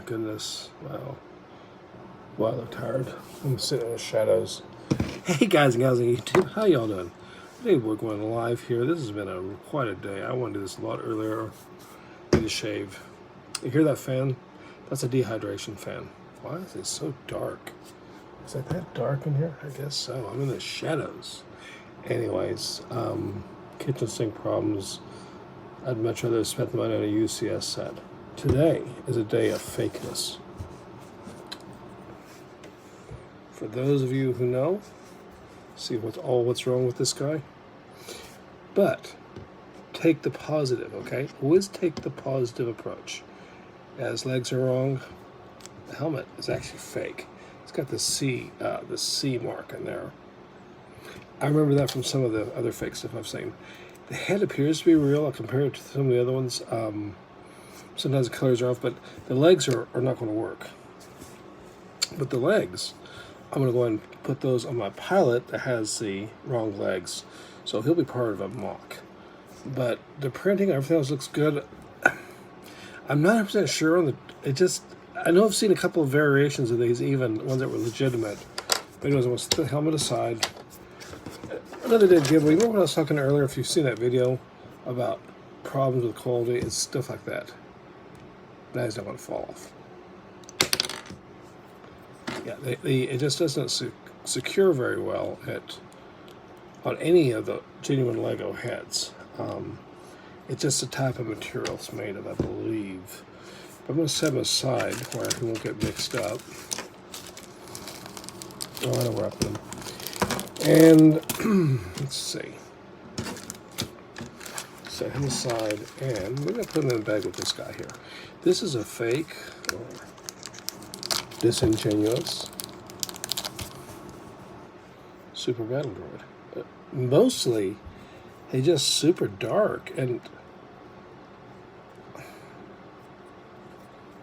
goodness. Wow. Wow, I look tired. I'm sitting in the shadows. Hey guys and gals on YouTube, how y'all doing? Today we're going live here. This has been quite a day. I wanted to do this a lot earlier. Need to shave. You hear that fan? That's a dehydration fan. Why is it so dark? Is it that dark in here? I guess so. I'm in the shadows. Anyways, kitchen sink problems. I'd much rather have spent the money on a UCS set. Today is a day of fakeness. For those of you who know, see what's wrong with this guy. But take the positive, okay? Always take the positive approach. Yeah, his legs are wrong. The helmet is actually fake. It's got the C mark in there. I remember that from some of the other fake stuff I've seen. The head appears to be real compared to some of the other ones. Sometimes the colors are off, but the legs are not going to work. But the legs, I'm going to go ahead and put those on my pilot that has the wrong legs. So he'll be part of a mock. But the printing, everything else looks good. I'm not 100% sure on I know I've seen a couple of variations of these, even ones that were legitimate. But anyways, I'm going to set the helmet aside. Another day giveaway. Remember when I was talking earlier, if you've seen that video about problems with quality, it's stuff like that. That is not going to fall off. Yeah, it just doesn't secure very well on any of the genuine Lego heads. It's just the type of material it's made of, I believe. But I'm going to set them aside where it won't get mixed up. Oh, I know where I put them. And let's see. Set him aside, and we're going to put him in a bag with this guy here. This is a fake, or disingenuous Super Battle Droid. Mostly, he's just super dark, and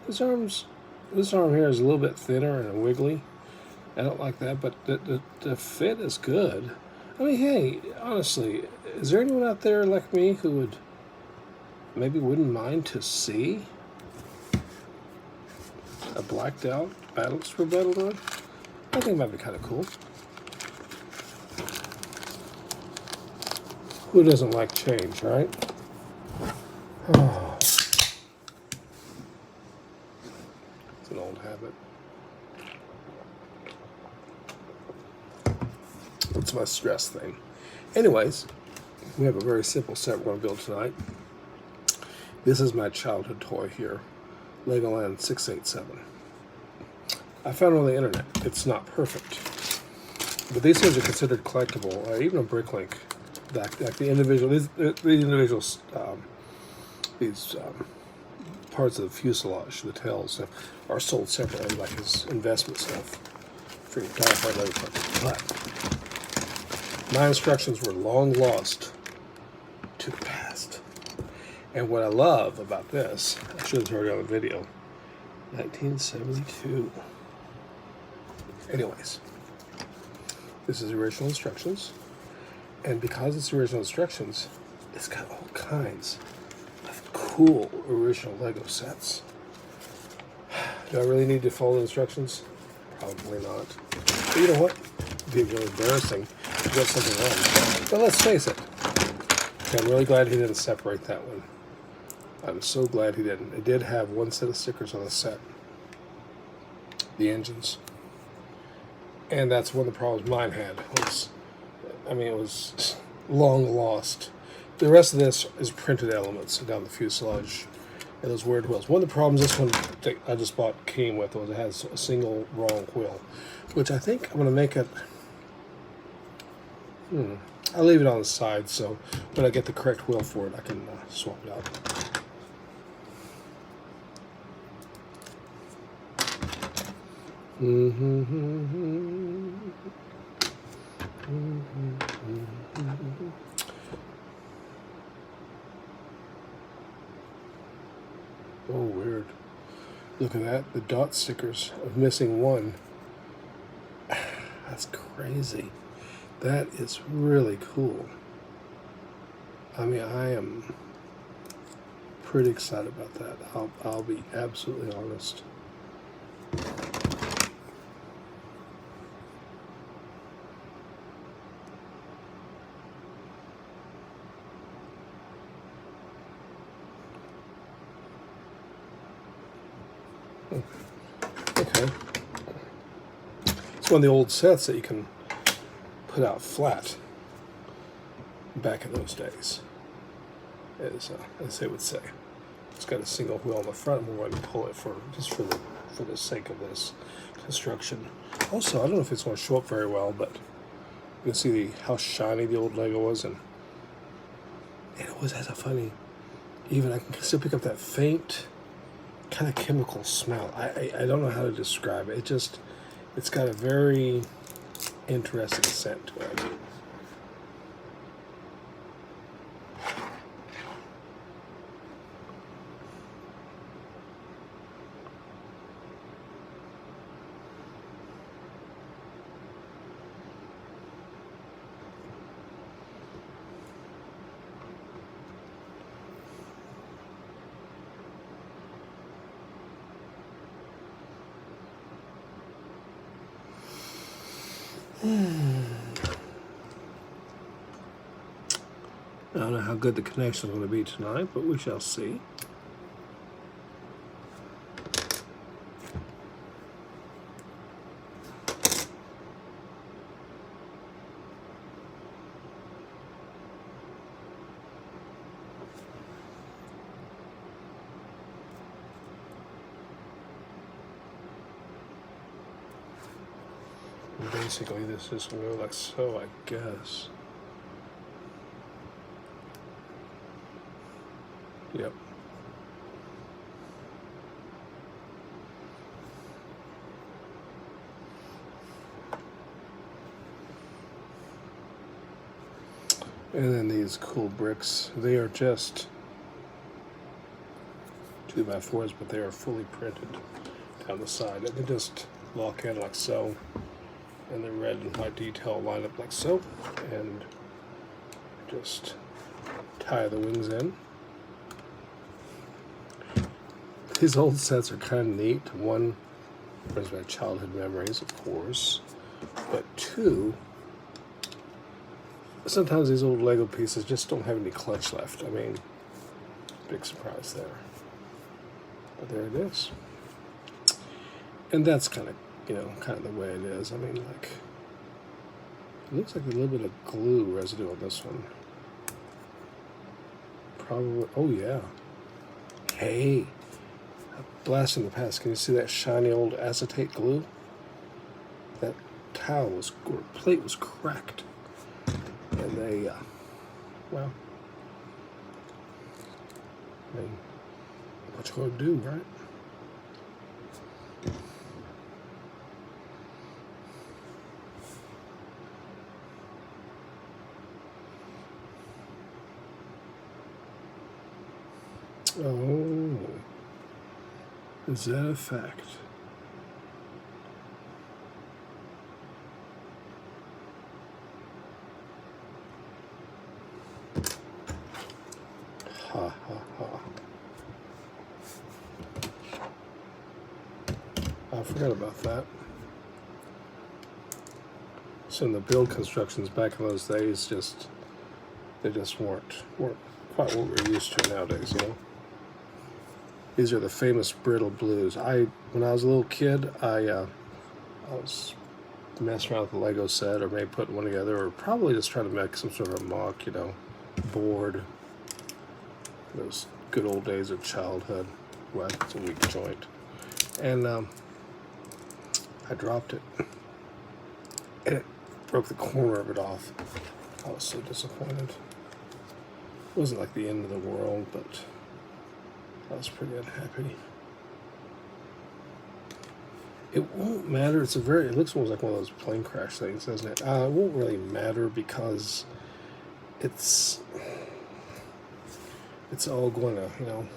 this arm here is a little bit thinner and wiggly. I don't like that, but the fit is good. I mean, hey, honestly, is there anyone out there like me who wouldn't mind to see a blacked out Super Battle Droid? I think it might be kind of cool. Who doesn't like change, right? Oh. It's an old habit. It's my stress thing. Anyways, we have a very simple set we're going to build tonight. This is my childhood toy here, Legoland 687. I found it on the internet. It's not perfect, but these things are considered collectible. Even on Bricklink, like the individual, these parts of the fuselage, the tails, are sold separately, like his investment stuff for your die-hard Lego collectors. But my instructions were long lost to the past. And what I love about this, I should have already on the video, 1972. Anyways, this is the original instructions. And because it's original instructions, it's got all kinds of cool original Lego sets. Do I really need to follow the instructions? Probably not. But you know what? It'd be really embarrassing to get something wrong. But let's face it. I'm really glad he didn't separate that one. I'm so glad he didn't. It did have one set of stickers on the set. The engines. And that's one of the problems mine had. It was long lost. The rest of this is printed elements down the fuselage and those weird wheels. One of the problems this one that I just bought came with was it has a single wrong wheel, which I think I'm going to make it... I'll leave it on the side, so when I get the correct wheel for it, I can swap it out. Oh, weird. Look at that. The dot stickers of missing one. That's crazy. That is really cool. I mean, I am pretty excited about that. I'll be absolutely honest. Okay. It's one of the old sets that you can put out back in those days, as they would say. It's got a single wheel on the front, and we're going to pull it for the sake of this construction. Also, I don't know if it's going to show up very well, but you can see how shiny the old Lego was, and it always has a funny, even I can still pick up that faint kind of chemical smell. I don't know how to describe it. It's got a very interesting scent to it. I don't know how good the connection is going to be tonight, but we shall see. Basically, this is going to go like so, I guess. Yep. And then these cool bricks, they are just 2x4s, but they are fully printed down the side. And they just lock in like so. And the red and white detail line up like so. And just tie the wings in. These old sets are kind of neat. One, brings back childhood memories, of course. But two, sometimes these old Lego pieces just don't have any clutch left. I mean, big surprise there. But there it is. And that's kind of, kind of the way it is. I mean, like, it looks like a little bit of glue residue on this one. Probably, oh yeah. Hey. A blast in the past. Can you see that shiny old acetate glue? That plate was cracked. And they, well, I mean, what you gonna do, right? Oh, is that a fact? Ha ha ha. I forgot about that. So in the build constructions back in those days, they just weren't quite what we're used to nowadays, These are the famous brittle blues. When I was a little kid, I was messing around with the Lego set, or maybe putting one together, or probably just trying to make some sort of mock, board. Those good old days of childhood. Well, it's a weak joint. And I dropped it. And it broke the corner of it off. I was so disappointed. It wasn't like the end of the world, but I was pretty unhappy. It won't matter. It looks almost like one of those plane crash things, doesn't it? It won't really matter because it's all going to,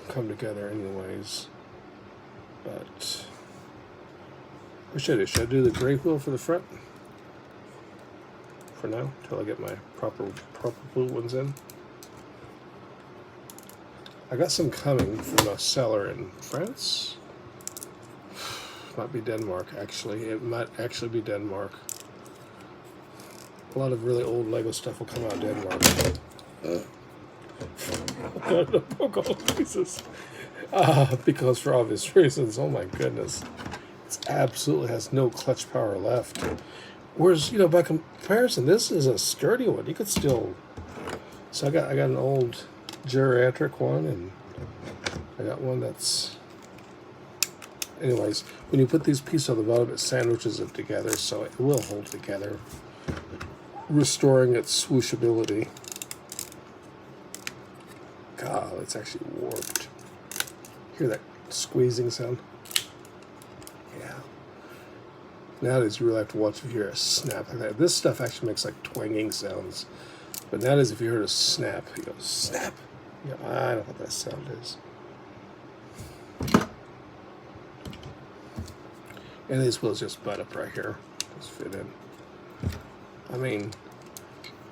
come together anyways. But what should I do? Should I do the gray wheel for the front? For now, until I get my proper blue ones in. I got some coming from a seller in France. might be Denmark, actually. It might actually be Denmark. A lot of really old Lego stuff will come out of Denmark. Poke all the pieces. Because for obvious reasons. Oh my goodness. It absolutely has no clutch power left. Whereas, by comparison, this is a sturdy one. You could still... So I got an old geriatric one, and I got one that's... Anyways, when you put these pieces on the bottom, it sandwiches it together, so it will hold together, restoring its swooshability. God, it's actually warped. Hear that squeezing sound? Yeah. Nowadays, you really have to watch if you hear a snap like that. This stuff actually makes like twanging sounds. But nowadays, if you heard a snap, you go, snap. Yeah, I don't know what that sound is. And these wheels just butt up right here. Just fit in. I mean,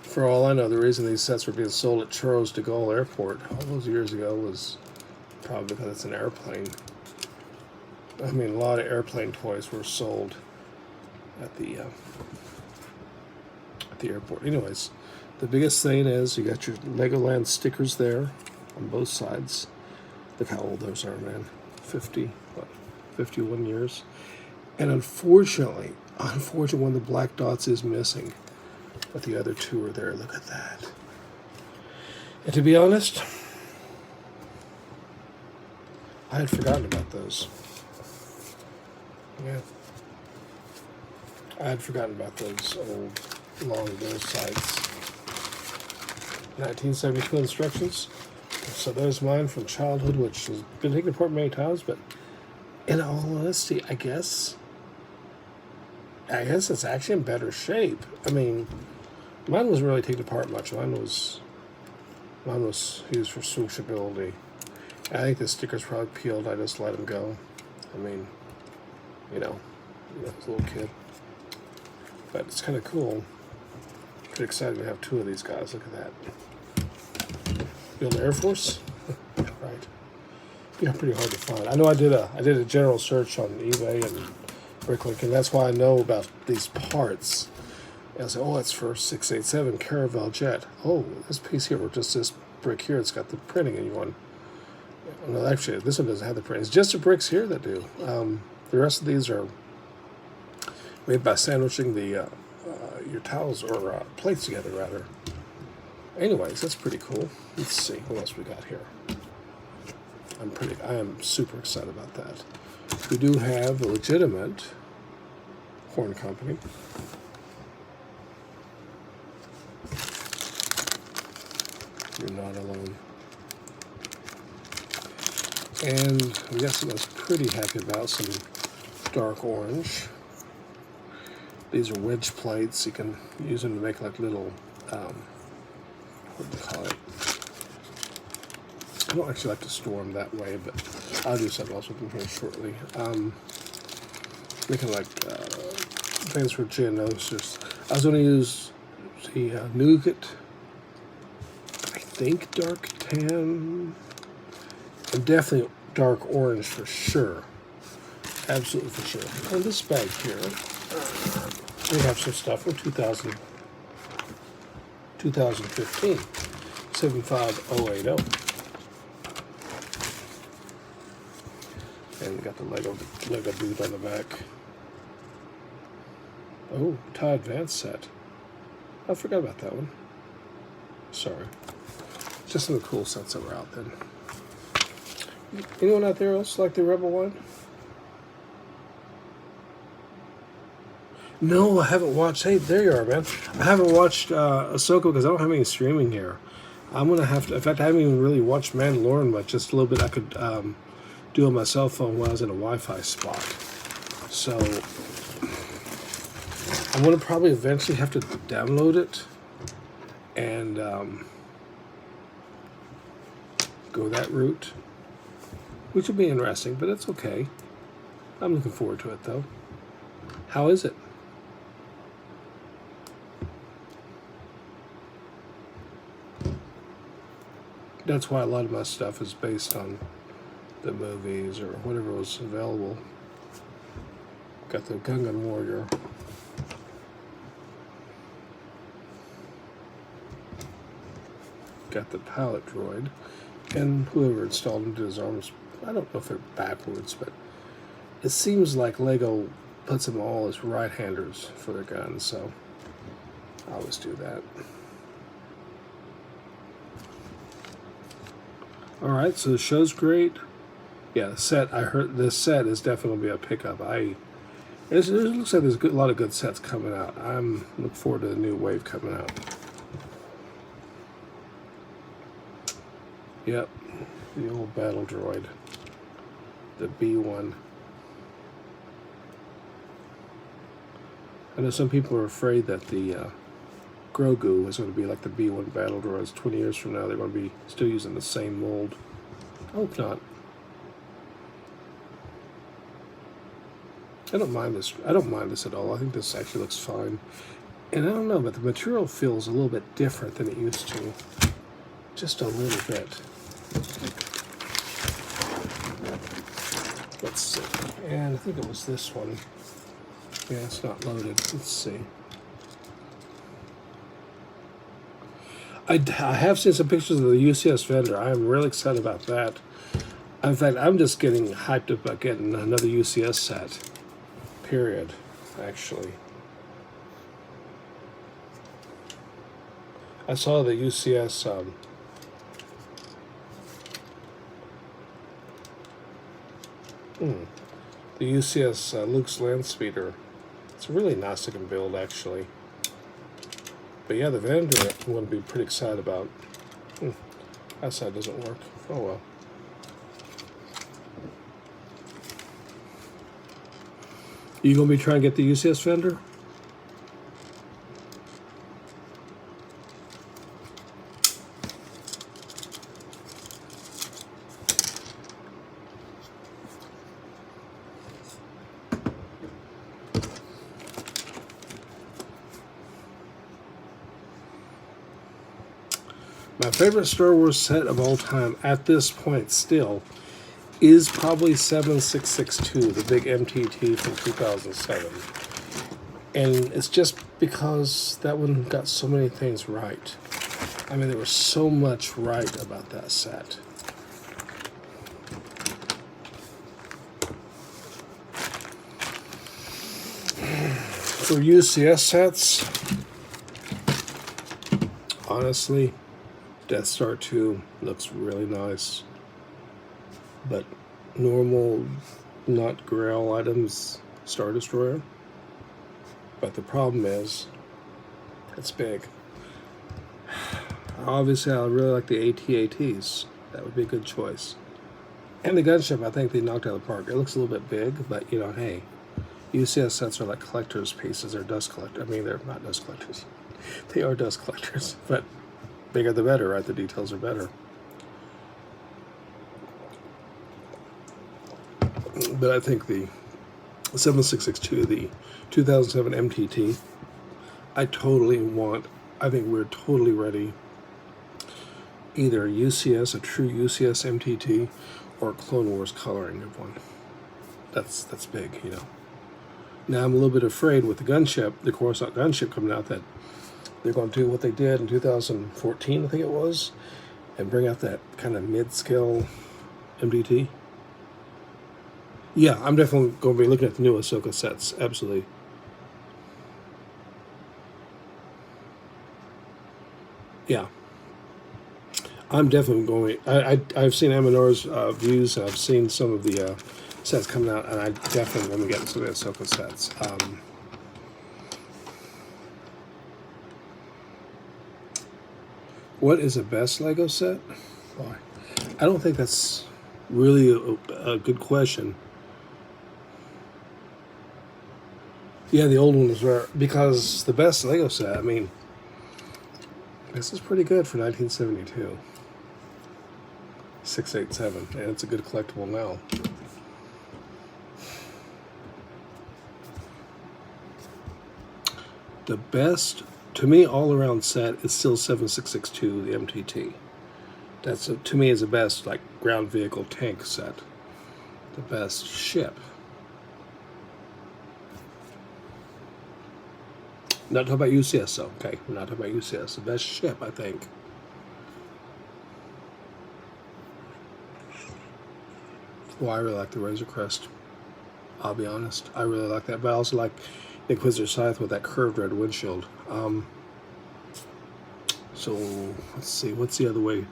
for all I know, the reason these sets were being sold at Charles de Gaulle Airport all those years ago was probably because it's an airplane. I mean, a lot of airplane toys were sold at the airport. Anyways, the biggest thing is you got your Legoland stickers there on both sides. Look how old those are, man. 51 years. And unfortunately, one of the black dots is missing. But the other two are there. Look at that. And to be honest, I had forgotten about those. Yeah. I had forgotten about those old long ago sites. 1972 instructions. So there's mine from childhood, which has been taken apart many times, but in all honesty, I guess it's actually in better shape. I mean, mine wasn't really taken apart much. Mine was used for swooshability. I think the stickers probably peeled. I just let them go. I mean, I was a little kid. But it's kind of cool. Pretty excited to have two of these guys. Look at that. Build Air Force? Right. Yeah, pretty hard to find. I know I did a general search on eBay and Bricklink, and that's why I know about these parts. And I said, oh, it's for 687 Caravel Jet. Oh, this piece here, or just this brick here, it's got the printing in one. No, actually, this one doesn't have the print. It's just the bricks here that do. The rest of these are made by sandwiching the your towels or plates together, rather. Anyways, that's pretty cool. Let's see what else we got here. I am super excited about that. We do have a legitimate horn company. You're not alone. And I'm guessing I was pretty happy about some dark orange. These are wedge plates. You can use them to make like little, what do you call it? I don't actually like to store them that way, but I'll do something else with them here shortly. Making like things for Geonosis. I was going to use the Nougat, I think dark tan, and definitely dark orange for sure. Absolutely for sure. On this bag here, we have some stuff from 2015, 75080. And we got the Lego dude on the back. Oh, TIE Advanced set. I forgot about that one. Sorry. Just some of the cool sets that were out then. Anyone out there else like the Rebel one? No, I haven't watched. Hey, there you are, man. I haven't watched Ahsoka because I don't have any streaming here. I'm going to have to. In fact, I haven't even really watched Mandalorian much. Just a little bit I could do on my cell phone while I was in a Wi-Fi spot. So I'm going to probably eventually have to download it and go that route, which will be interesting, but it's okay. I'm looking forward to it, though. How is it? That's why a lot of my stuff is based on the movies or whatever was available. Got the Gungan Warrior. Got the Pilot Droid. And whoever installed them to his arms, I don't know if they're backwards, but it seems like Lego puts them all as right-handers for their guns, so I always do that. Alright, so the show's great. Yeah, the set, I heard this set is definitely a pickup. It looks like there's a lot of good sets coming out. I'm looking forward to the new wave coming out. Yep, the old battle droid, the B1. I know some people are afraid that the Grogu is going to be like the B1 battle droids. 20 years from now, they're going to be still using the same mold. I hope not. I don't mind this. I don't mind this at all. I think this actually looks fine. And I don't know, but the material feels a little bit different than it used to. Just a little bit. Let's see. And I think it was this one. Yeah, it's not loaded. Let's see. I have seen some pictures of the UCS vendor. I am really excited about that. In fact, I'm just getting hyped up about getting another UCS set. Period, actually. I saw the UCS the UCS Luke's Landspeeder. It's a really nice looking build, actually. But yeah, the vendor I'm going to be pretty excited about. That side doesn't work. Oh well. You going to be trying to get the UCS vendor? My favorite Star Wars set of all time at this point still is probably 7662, the big MTT from 2007. And it's just because that one got so many things right. I mean, there was so much right about that set. For UCS sets, honestly, Death Star 2 looks really nice, but normal, not Grail items, Star Destroyer. But the problem is, it's big. Obviously, I really like the AT-ATs. That would be a good choice. And the gunship, I think they knocked out of the park. It looks a little bit big, but you know, hey, UCS sets are like collector's pieces. They're dust collectors. I mean, they're not dust collectors. They are dust collectors, but bigger the better, right? The details are better. But I think the 7662, the 2007 MTT, I think we're totally ready. Either UCS, a true UCS MTT, or Clone Wars coloring of one. That's big, you know. Now I'm a little bit afraid with the gunship, the Coruscant gunship coming out, that they're going to do what they did in 2014, I think it was, and bring out that kind of mid-scale MTT. Yeah, I'm definitely going to be looking at the new Ahsoka sets, absolutely. Yeah. I'm definitely going. I've seen Aminor's views. I've seen some of the sets coming out, and I definitely want to get some of the Ahsoka sets. What is the best Lego set? Why? I don't think that's really a good question. Yeah, the old one is rare because the best Lego set. I mean, this is pretty good for 1972. 687, and it's a good collectible now. The best, to me, all-around set is still 7662, the MTT. That's, to me, is the best, like, ground vehicle tank set. The best ship. Not talking about UCS though. Okay, we're not talking about UCS. The best ship, I think. Well, I really like the Razor Crest. I'll be honest. I really like that. But I also like the Inquisitor Scythe with that curved red windshield. So, let's see. What's the other way?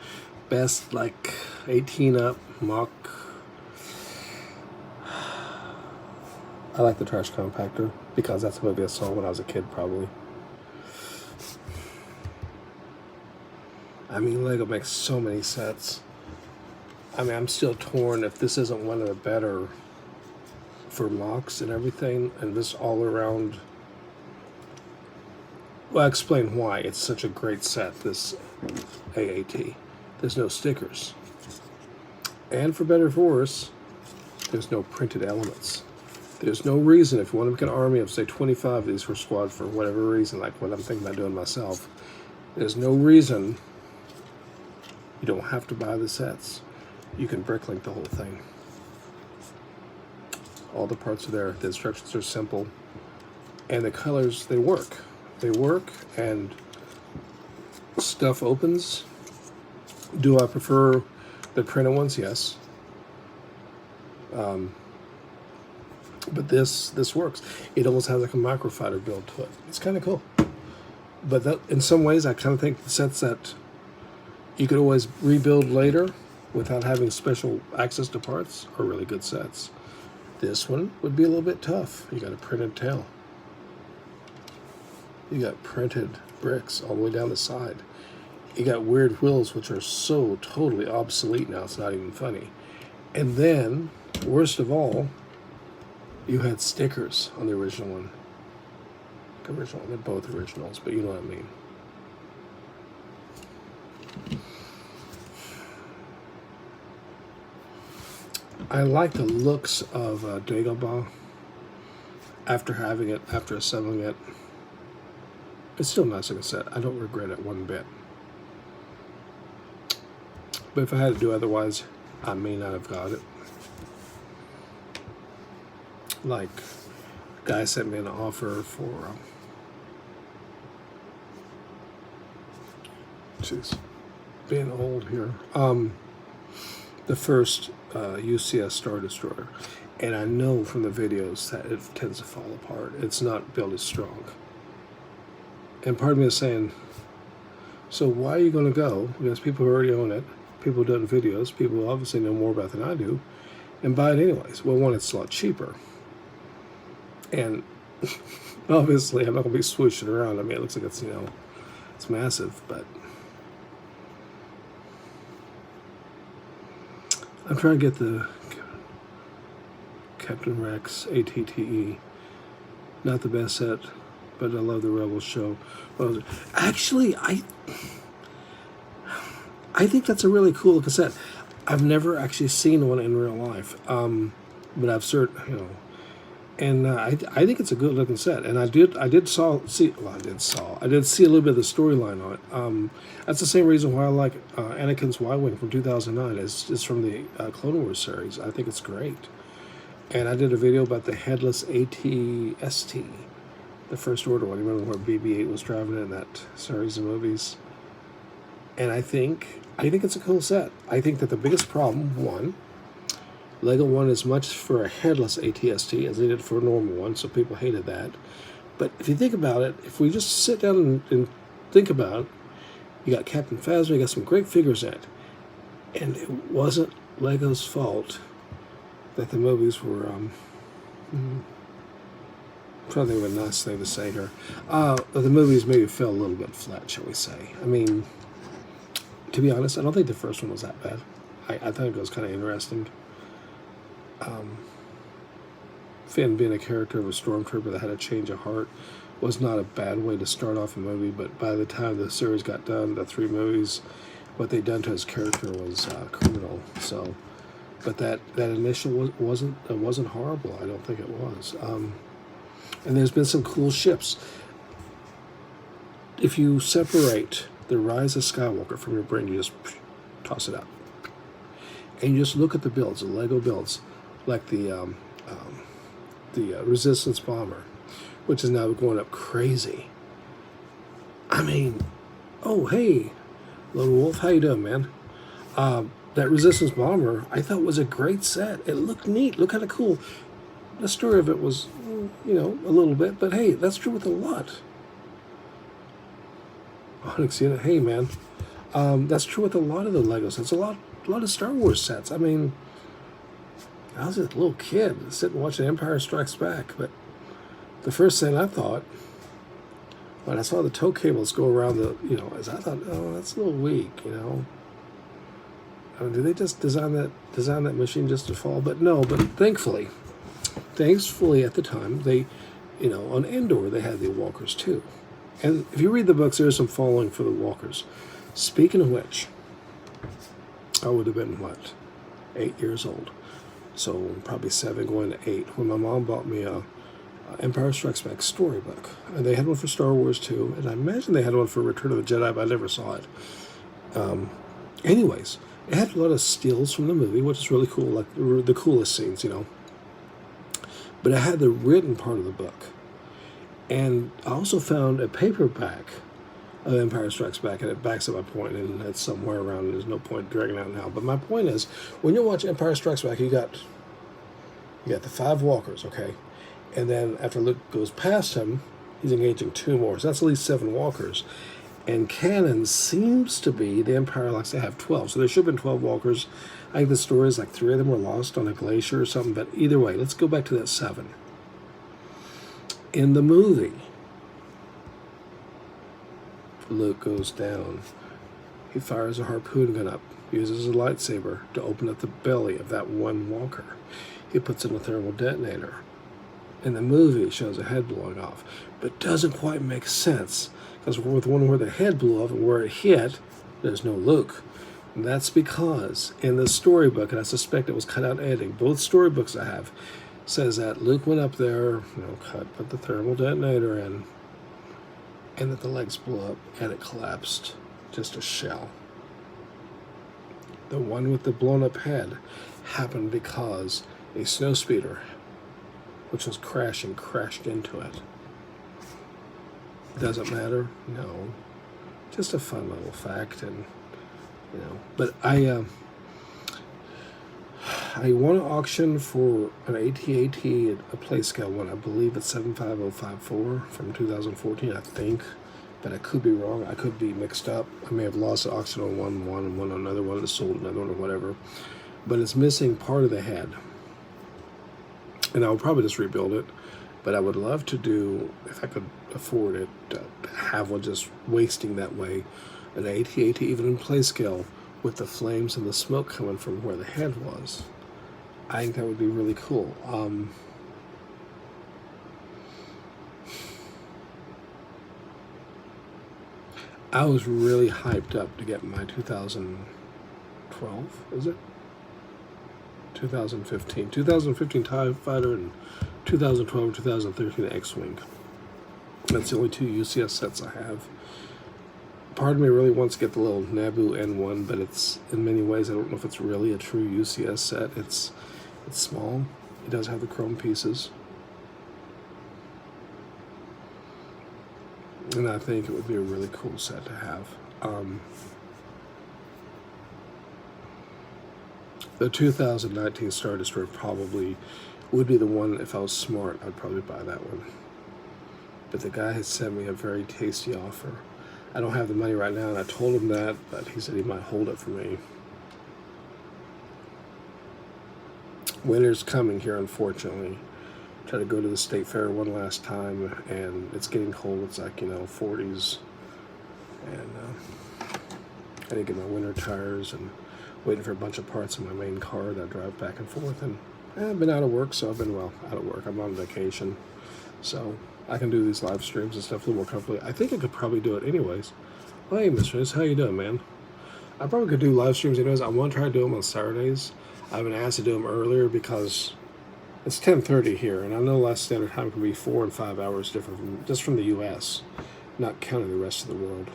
Best, like, 18 up, Mach. I like the Trash Compactor because that's a movie I saw when I was a kid, probably. I mean, Lego makes so many sets. I mean, I'm still torn if this isn't one of the better for Machs and everything, and this all around. Well, I'll explain why it's such a great set, this AAT. There's no stickers. And for better or for worse, there's no printed elements. There's no reason, if you want to make an army of, say, 25 of these for squad for whatever reason, like what I'm thinking about doing myself, there's no reason you don't have to buy the sets. You can bricklink the whole thing. All the parts are there. The instructions are simple. And the colors, they work. They work, and stuff opens. Do I prefer the printed ones? Yes. But this works. It almost has like a microfighter build to it. It's kind of cool. But that, in some ways, I kind of think the sets that you could always rebuild later without having special access to parts are really good sets. This one would be a little bit tough. You got a printed tail. You got printed bricks all the way down the side. You got weird wheels, which are so totally obsolete now, it's not even funny. And then, worst of all, you had stickers on the original one. Original, they're both originals, but you know what I mean. I like the looks of Dagobah after having it, after assembling it. It's still nice like I said. I don't regret it one bit. But if I had to do otherwise, I may not have got it. Like, a guy sent me an offer for, jeez, being old here. The first UCS Star Destroyer. And I know from the videos that it tends to fall apart. It's not built as strong. And part of me is saying, so why are you going to go? Because people who already own it, people who have done videos, people who obviously know more about it than I do, and buy it anyways. Well, one, it's a lot cheaper. And obviously, I'm not going to be swooshing around. I mean, it looks like it's, you know, it's massive, but I'm trying to get the Captain Rex ATTE. Not the best set, but I love the Rebels show. Well, actually, I think that's a really cool looking set. I've never actually seen one in real life, but I've certainly, you know, and I think it's a good looking set. And I did see a little bit of the storyline on it. That's the same reason why I like Anakin's Y-Wing from 2009. It's from the Clone Wars series. I think it's great. And I did a video about the headless AT-ST, the First Order one. You remember where BB-8 was driving in that series of movies? And I think it's a cool set. I think that the biggest problem, one, Lego wanted as much for a headless AT-ST as they did for a normal one, so people hated that. But if you think about it, if we just sit down and think about it, you got Captain Phasma, you got some great figures in it. And it wasn't Lego's fault that the movies were, I'm trying to think of a nice thing to say here. The movies maybe fell a little bit flat, shall we say. I mean, to be honest, I don't think the first one was that bad. I think it was kind of interesting. Finn being a character of a stormtrooper that had a change of heart was not a bad way to start off a movie, but by the time the series got done, the 3 movies, what they'd done to his character was criminal. So, but that initial wasn't horrible. I don't think it was. And there's been some cool ships. If you separate the Rise of Skywalker from your brain, you just toss it out, and you just look at the builds, the Lego builds, like the Resistance bomber, which is now going up crazy. I mean, oh, hey, Lone Wolf, how you doing, man? That Resistance Bomber, I thought was a great set. It looked neat, looked kind of cool. The story of it was, you know, a little bit, but hey, that's true with a lot. Onyx Unit, hey, man. That's true with a lot of the Lego sets. A lot of Star Wars sets. I mean, I was just a little kid sitting watching Empire Strikes Back, but the first thing I thought when I saw the tow cables go around the, you know, as I thought, oh, that's a little weak, you know. I mean, did they just design that machine just to fall? But no. But thankfully at the time they, you know, on Endor they had the walkers too. And if you read the books, there's some following for the walkers. Speaking of which, I would have been, what, 8 years old. So probably 7 going to 8 when my mom bought me a Empire Strikes Back storybook. And they had one for Star Wars too. And I imagine they had one for Return of the Jedi, but I never saw it. Anyways, it had a lot of stills from the movie, which is really cool, like the coolest scenes, you know. But it had the written part of the book. And I also found a paperback of Empire Strikes Back, and it backs up my point, and it's somewhere around, and there's no point dragging out now. But my point is, when you watch Empire Strikes Back, you got the 5 walkers, okay? And then after Luke goes past him, he's engaging 2 more. So that's at least 7 walkers. And canon seems to be the Empire likes to have 12. So there should have been 12 walkers. I think the story is like 3 of them were lost on a glacier or something. But either way, let's go back to that 7. In the movie, Luke goes down. He fires a harpoon gun up, uses a lightsaber to open up the belly of that one walker. He puts in a thermal detonator. In the movie, it shows a head blowing off, but doesn't quite make sense, because with one where the head blew off and where it hit, there's no Luke. And that's because in the storybook, and I suspect it was cut out editing, both storybooks I have, says that Luke went up there, put the thermal detonator in, and that the legs blew up and it collapsed, just a shell. The one with the blown up head happened because a snowspeeder, which was crashing, crashed into it. Doesn't matter? No. Just a fun little fact, and you know. But I won an auction for an AT-AT, a PlayScale one. I believe it's 75054 from 2014, I think. But I could be wrong. I could be mixed up. I may have lost the auction on one and one on another one and sold another one or whatever. But it's missing part of the head. And I would probably just rebuild it. But I would love to do, if I could afford it, have one just wasting that way. An AT-AT, even in PlayScale, with the flames and the smoke coming from where the head was. I think that would be really cool. I was really hyped up to get my 2012, is it? 2015 TIE Fighter and 2012 and 2013 X-Wing. That's the only 2 UCS sets I have. Part of me really wants to get the little Naboo N1, but it's, in many ways, I don't know if it's really a true UCS set. It's small. It does have the chrome pieces. And I think it would be a really cool set to have. The 2019 Star Destroyer probably would be the one, if I was smart, I'd probably buy that one. But the guy has sent me a very tasty offer. I don't have the money right now, and I told him that, but he said he might hold it for me. Winter's coming here, unfortunately. Try to go to the state fair one last time, and it's getting cold. It's like, 40s. And I need to get my winter tires and waiting for a bunch of parts in my main car that I drive back and forth. And I've been out of work, so I've been, out of work. I'm on vacation. So I can do these live streams and stuff a little more comfortably. I think I could probably do it anyways. Well, hey, Mr. Nice, how you doing, man? I probably could do live streams anyways. I want to try to do them on Saturdays. I've been asked to do them earlier because it's 10:30 here, and I know last standard time can be 4 and 5 hours different from the U.S., not counting the rest of the world.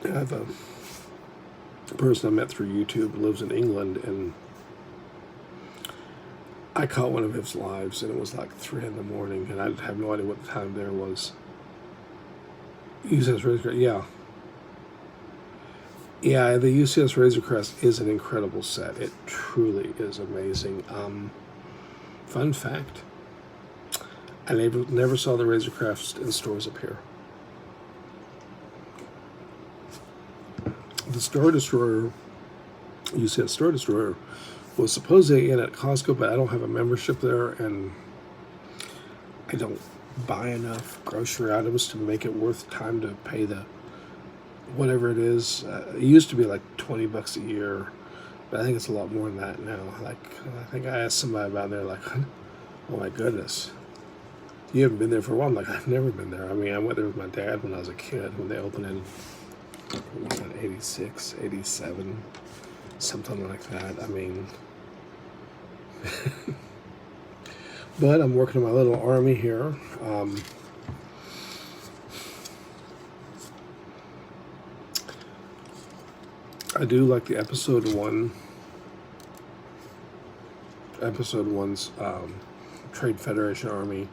I have a person I met through YouTube who lives in England, and I caught one of his lives, and it was like 3 in the morning, and I have no idea what the time there was. UCS Razor Crest, yeah. Yeah, the UCS Razor Crest is an incredible set. It truly is amazing. Fun fact, I never saw the Razor Crest in stores up here. The Star Destroyer, UCS Star Destroyer, was supposedly in at Costco, but I don't have a membership there, and I don't buy enough grocery items to make it worth time to pay the whatever it is. It used to be like $20 a year, but I think it's a lot more than that now. Like, I think I asked somebody about it, they're like, oh my goodness, you haven't been there for a while. I'm like, I've never been there. I mean, I went there with my dad when I was a kid, when they opened in, what was that, 86, 87, something like that. I mean, but I'm working on my little army here. I do like the episode one's Trade Federation Army.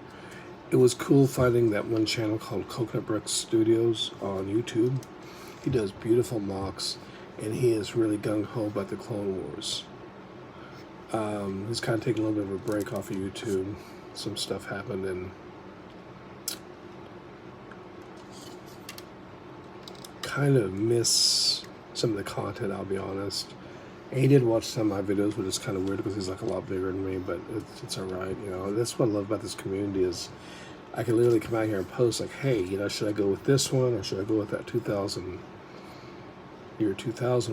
It was cool finding that one channel called Coconut Bricks Studios on YouTube. He does beautiful mocks, and he is really gung-ho about the Clone Wars. He's kind of taking a little bit of a break off of YouTube. Some stuff happened, and kind of miss some of the content, I'll be honest. And he did watch some of my videos, which is kind of weird because he's like a lot bigger than me, but it's all right. You know, that's what I love about this community is I can literally come out here and post like, hey, you know, should I go with this one or should I go with that 2000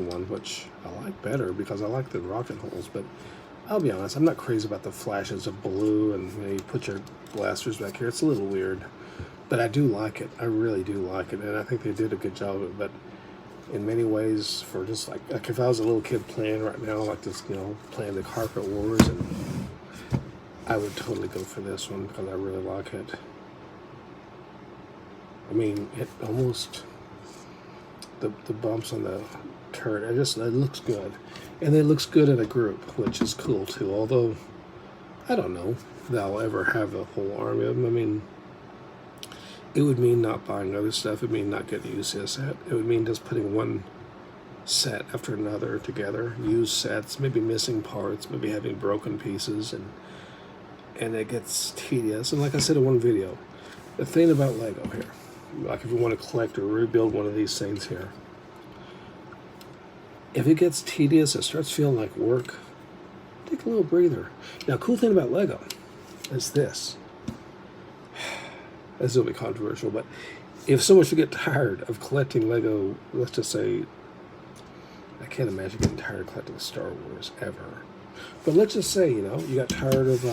one, which I like better because I like the rocket holes. But I'll be honest, I'm not crazy about the flashes of blue and, you know, you put your blasters back here. It's a little weird, but I do like it. I really do like it, and I think they did a good job of it. But in many ways, for just like if I was a little kid playing right now, like this, you know, playing the Carpet Wars, and I would totally go for this one because I really like it. I mean, it almost, the bumps on the turret, it looks good. And it looks good in a group, which is cool too. Although, I don't know that I'll ever have a whole army of them. I mean, it would mean not buying other stuff. It would mean not getting a UCS set. It would mean just putting one set after another together. Used sets, maybe missing parts, maybe having broken pieces, and it gets tedious. And like I said in one video, the thing about Lego here, like if you want to collect or rebuild one of these things here, if it gets tedious, it starts feeling like work, take a little breather. Now, cool thing about Lego is this. This will be controversial, but if someone should get tired of collecting Lego, let's just say, I can't imagine getting tired of collecting Star Wars ever. But let's just say, you know, you got tired of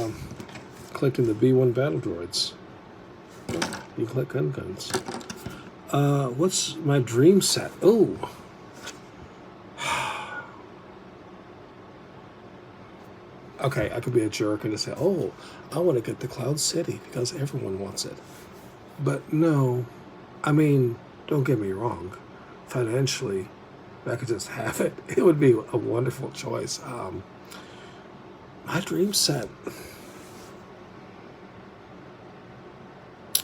collecting the B-1 battle droids. You collect guns. What's my dream set? Oh. Okay, I could be a jerk and just say, oh, I want to get the Cloud City because everyone wants it. But no, I mean, don't get me wrong. Financially, if I could just have it, it would be a wonderful choice. My dream set,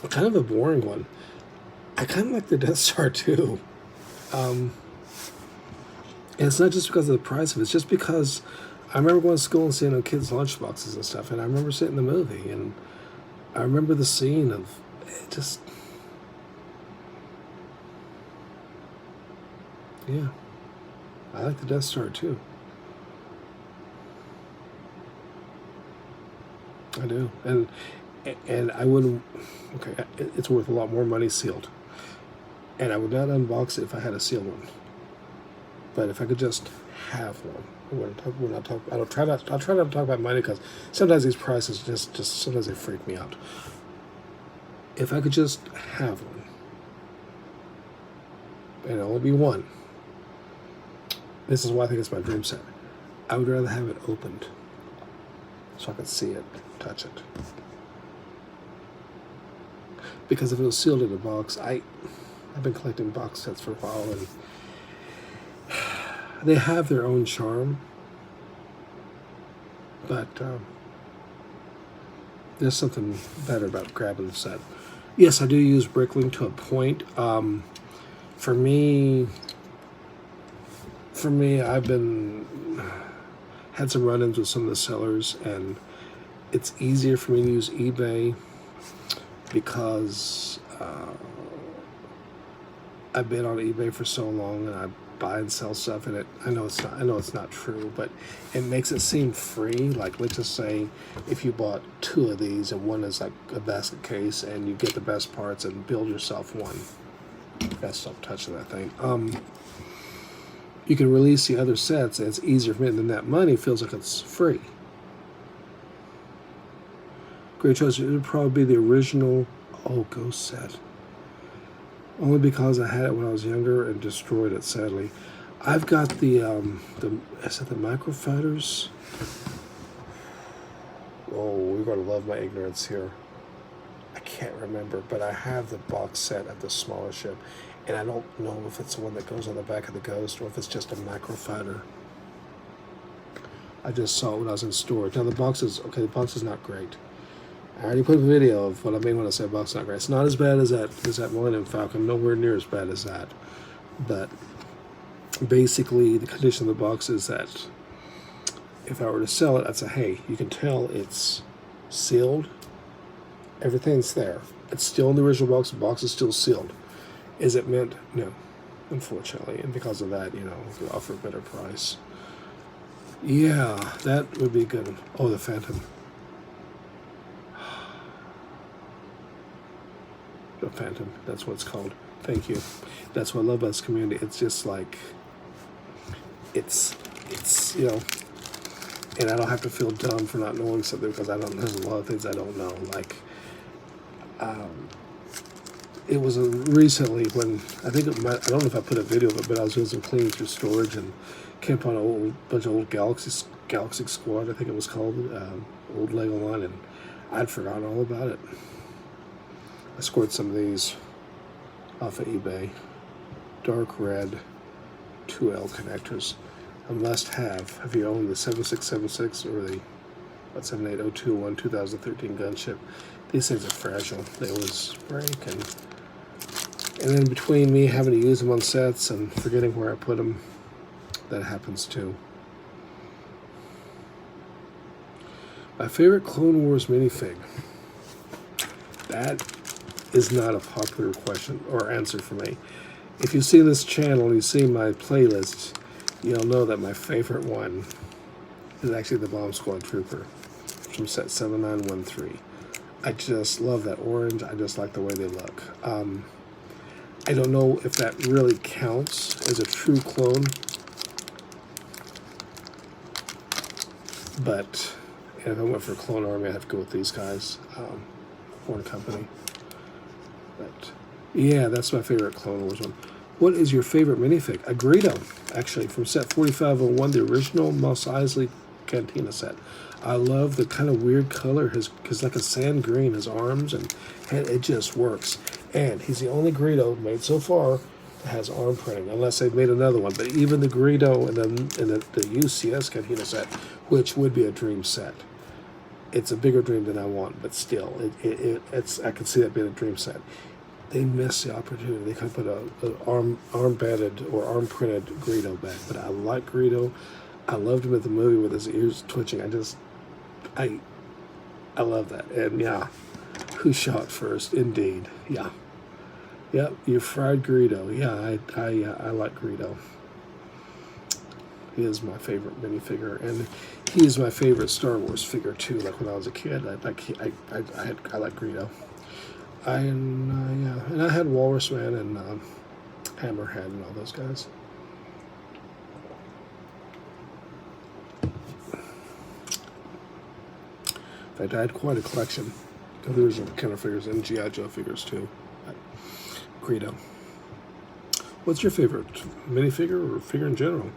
kind of a boring one. I kind of like the Death Star too. And it's not just because of the price of it, it's just because I remember going to school and seeing kids' lunchboxes and stuff, and I remember seeing the movie, and I remember the scene of it just, yeah, I like the Death Star too. I do, and I wouldn't, okay, it's worth a lot more money sealed, and I would not unbox it if I had a sealed one, but if I could just have one. I'll try not to talk about money because sometimes these prices just sometimes they freak me out. If I could just have one, and it'll only be one, this is why I think it's my dream set. I would rather have it opened so I could see it, touch it. Because if it was sealed in a box, I've been collecting box sets for a while, and they have their own charm, but there's something better about grabbing the set. Yes, I do use Bricklink to a point. For me, I've been had some run-ins with some of the sellers, and it's easier for me to use eBay because I've been on eBay for so long, and I buy and sell stuff, and I know it's not true, but it makes it seem free. Like, let's just say if you bought 2 of these and one is like a basket case, and you get the best parts and build yourself one. Gotta stop touching that thing. You can release the other sets, and it's easier for me. Than that money feels like it's free. Great choice. It would probably be the original Ghost set. Only because I had it when I was younger and destroyed it, sadly. I've got the is it the Microfighters? Oh, we're gonna love my ignorance here. I can't remember, but I have the box set of the smaller ship, and I don't know if it's the one that goes on the back of the Ghost or if it's just a Microfighter. I just saw it when I was in storage. Now the box is not great. I already put a video of what I mean when I say box is not great. It's not as bad as that Millennium Falcon, nowhere near as bad as that. But basically the condition of the box is that if I were to sell it, I'd say, hey, you can tell it's sealed. Everything's there. It's still in the original box. The box is still sealed. Is it mint? No, unfortunately. And because of that, you offer a better price. Yeah, that would be good. Oh, the Phantom. The Phantom, that's what it's called. Thank you. That's what I love about this community. It's just like, it's and I don't have to feel dumb for not knowing something because there's a lot of things I don't know. Like, it was recently when, I don't know if I put a video of it, but I was doing some cleaning through storage and came upon a bunch of old Galaxy Squad, I think it was called, old Lego line, and I'd forgotten all about it. I scored some of these off of eBay. Dark red 2L connectors. A must-have. Have you owned the 7676 or the 78021 2013 gunship? These things are fragile. They always break, and then between me having to use them on sets and forgetting where I put them, that happens too. My favorite Clone Wars minifig. That is not a popular question or answer for me. If you see this channel and you see my playlist, you'll know that my favorite one is actually the Bomb Squad Trooper from set 7913. I just love that orange. I just like the way they look. I don't know if that really counts as a true clone, but if I went for a Clone Army, I'd have to go with these guys, Horn Company. But yeah, that's my favorite Clone Wars one. What is your favorite minifig? A Greedo, actually, from set 4501, the original Mos Eisley Cantina set. I love the kind of weird color, because like a sand green, his arms and head, it just works. And he's the only Greedo made so far that has arm printing, unless they've made another one. But even the Greedo and the UCS Cantina set, which would be a dream set. It's a bigger dream than I want, but still, it's I can see that being a dream set. They missed the opportunity. They could put an arm-banded or arm-printed Greedo back. But I like Greedo. I loved him at the movie with his ears twitching. I love that. And yeah, who shot first? Indeed. Yeah. Yep, you fried Greedo. Yeah, I like Greedo. He is my favorite minifigure, and he is my favorite Star Wars figure too. Like when I was a kid, I like Greedo. And I had Walrus Man and Hammerhead and all those guys. In fact, I had quite a collection of the original Kenner figures and G.I. Joe figures too. Greedo. What's your favorite minifigure or figure in general?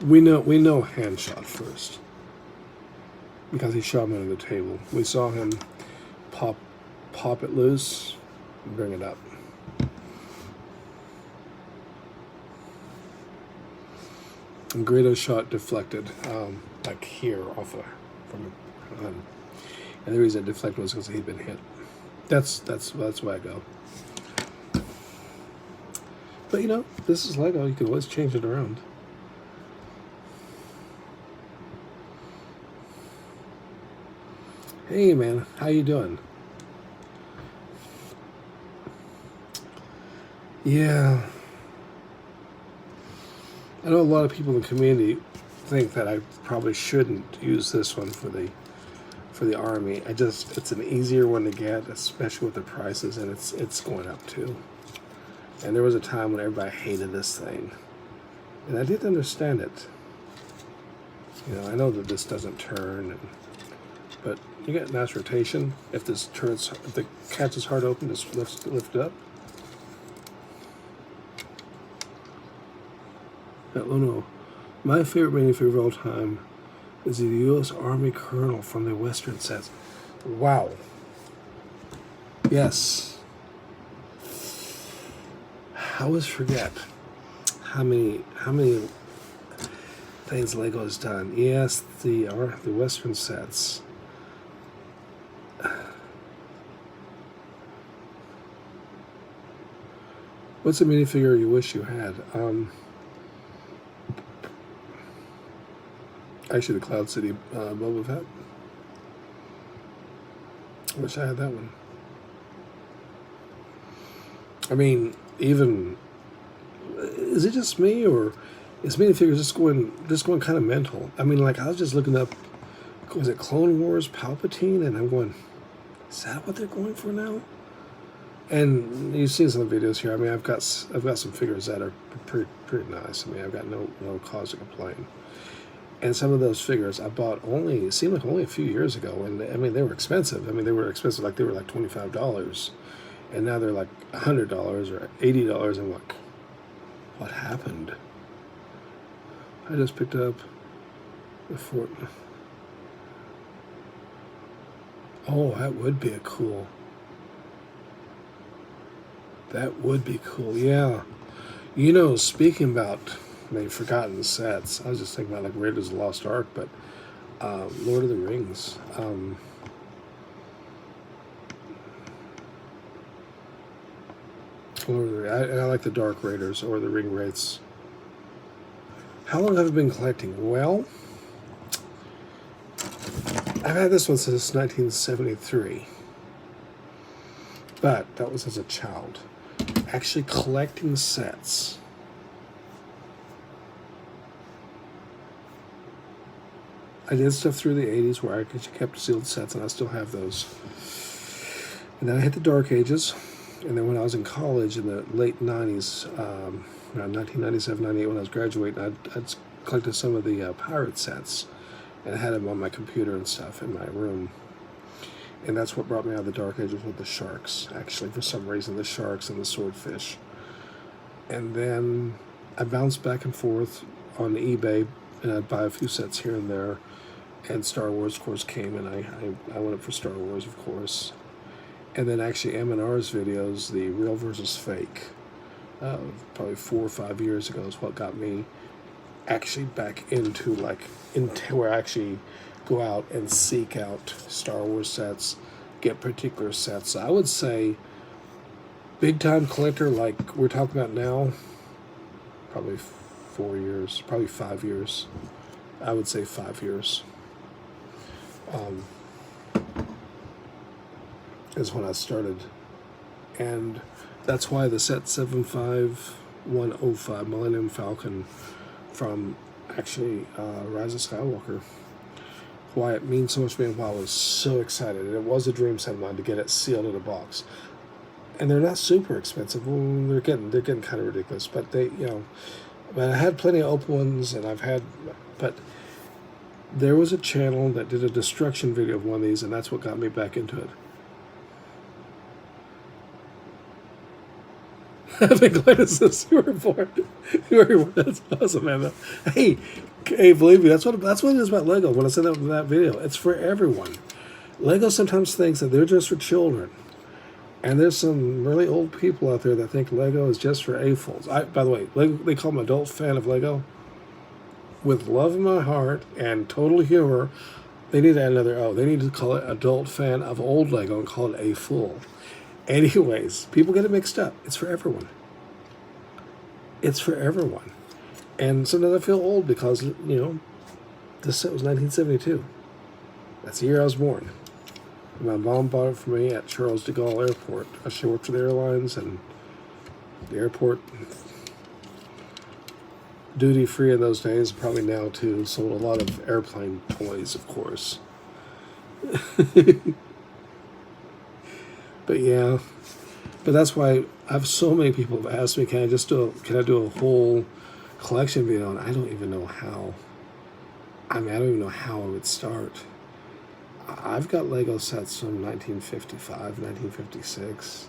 We know Han shot first because he shot him under the table. We saw him pop it loose and bring it up. And Greedo's shot deflected. like here off of from, and the reason it deflected was because he'd been hit. That's why I go. But you know, this is Lego. You can always change it around. Hey man, how you doing? Yeah, I know a lot of people in the community think that I probably shouldn't use this one for the army. It's an easier one to get, especially with the prices, and it's going up too. And there was a time when everybody hated this thing, and I didn't understand it. You know, I know that this doesn't turn, but you get mass rotation. If this turns, if the catch is hard open, just lift it up. Oh no, my favorite minifigure of all time is the U.S. Army Colonel from the Western sets. Wow. Yes. I always forget how many things Lego has done. Yes, the Western sets. What's a minifigure you wish you had? Actually, the Cloud City Boba Fett. I wish I had that one. I mean, even, is it just me, or is minifigures just going kind of mental? I mean, like, I was just looking up, was it Clone Wars Palpatine, and I'm going, is that what they're going for now? And you've seen some of the videos here. I mean, I've got some figures that are pretty nice. I mean, I've got no cause to complain. And some of those figures I bought it seemed like only a few years ago. And I mean, they were expensive. I mean, they were expensive, like they were like $25. And now they're like $100 or $80. I'm like, what happened? I just picked up the Fort. Oh, that would be cool. That would be cool, yeah. You know, speaking about maybe forgotten sets, I was just thinking about like Raiders of the Lost Ark, but Lord of the Rings. I like the Dark Raiders or the Ring Wraiths. How long have I been collecting? Well, I've had this one since 1973, but that was as a child. Actually collecting sets. I did stuff through the 80s where I kept sealed sets, and I still have those. And then I hit the Dark Ages, and then when I was in college in the late 90s, around 1997, 98, when I was graduating, I'd collected some of the pirate sets, and I had them on my computer and stuff in my room. And that's what brought me out of the Dark Ages with the sharks, actually, for some reason, the sharks and the swordfish. And then I bounced back and forth on eBay, and I'd buy a few sets here and there. And Star Wars, of course, came, and I went up for Star Wars, of course. And then actually M&R's videos, the real versus fake, probably 4 or 5 years ago is what got me actually back into where I actually go out and seek out Star Wars sets, get particular sets. I would say big time collector like we're talking about now, probably 4 years, probably 5 years. I would say 5 years. Is when I started. And that's why the set 75105 Millennium Falcon from actually Rise of Skywalker, why it means so much to me and why I was so excited. And it was a dream set of mine to get it sealed in a box. And they're not super expensive. Well, they're getting kind of ridiculous, but but I had plenty of open ones, and but there was a channel that did a destruction video of one of these, and that's what got me back into it. I've been glad to see super bored. That's awesome, man. Hey, believe me, that's what it is about Lego. When I said that in that video, it's for everyone. Lego sometimes thinks that they're just for children, and there's some really old people out there that think Lego is just for AFOLs. By the way, Lego, they call them adult fan of Lego. with love in my heart and total humor, they need to add another O. They need to call it adult fan of old Lego and call it a fool. Anyways, people get it mixed up. It's for everyone. It's for everyone. And sometimes I feel old because, this set was 1972. That's the year I was born. My mom bought it for me at Charles de Gaulle Airport. She worked for the airlines, and the airport, duty free in those days, probably now too, sold a lot of airplane toys, of course. But yeah, but that's why I have so many people have asked me, can I do a whole collection video? And I don't even know how. I don't even know how I would start. I've got Lego sets from 1955, 1956,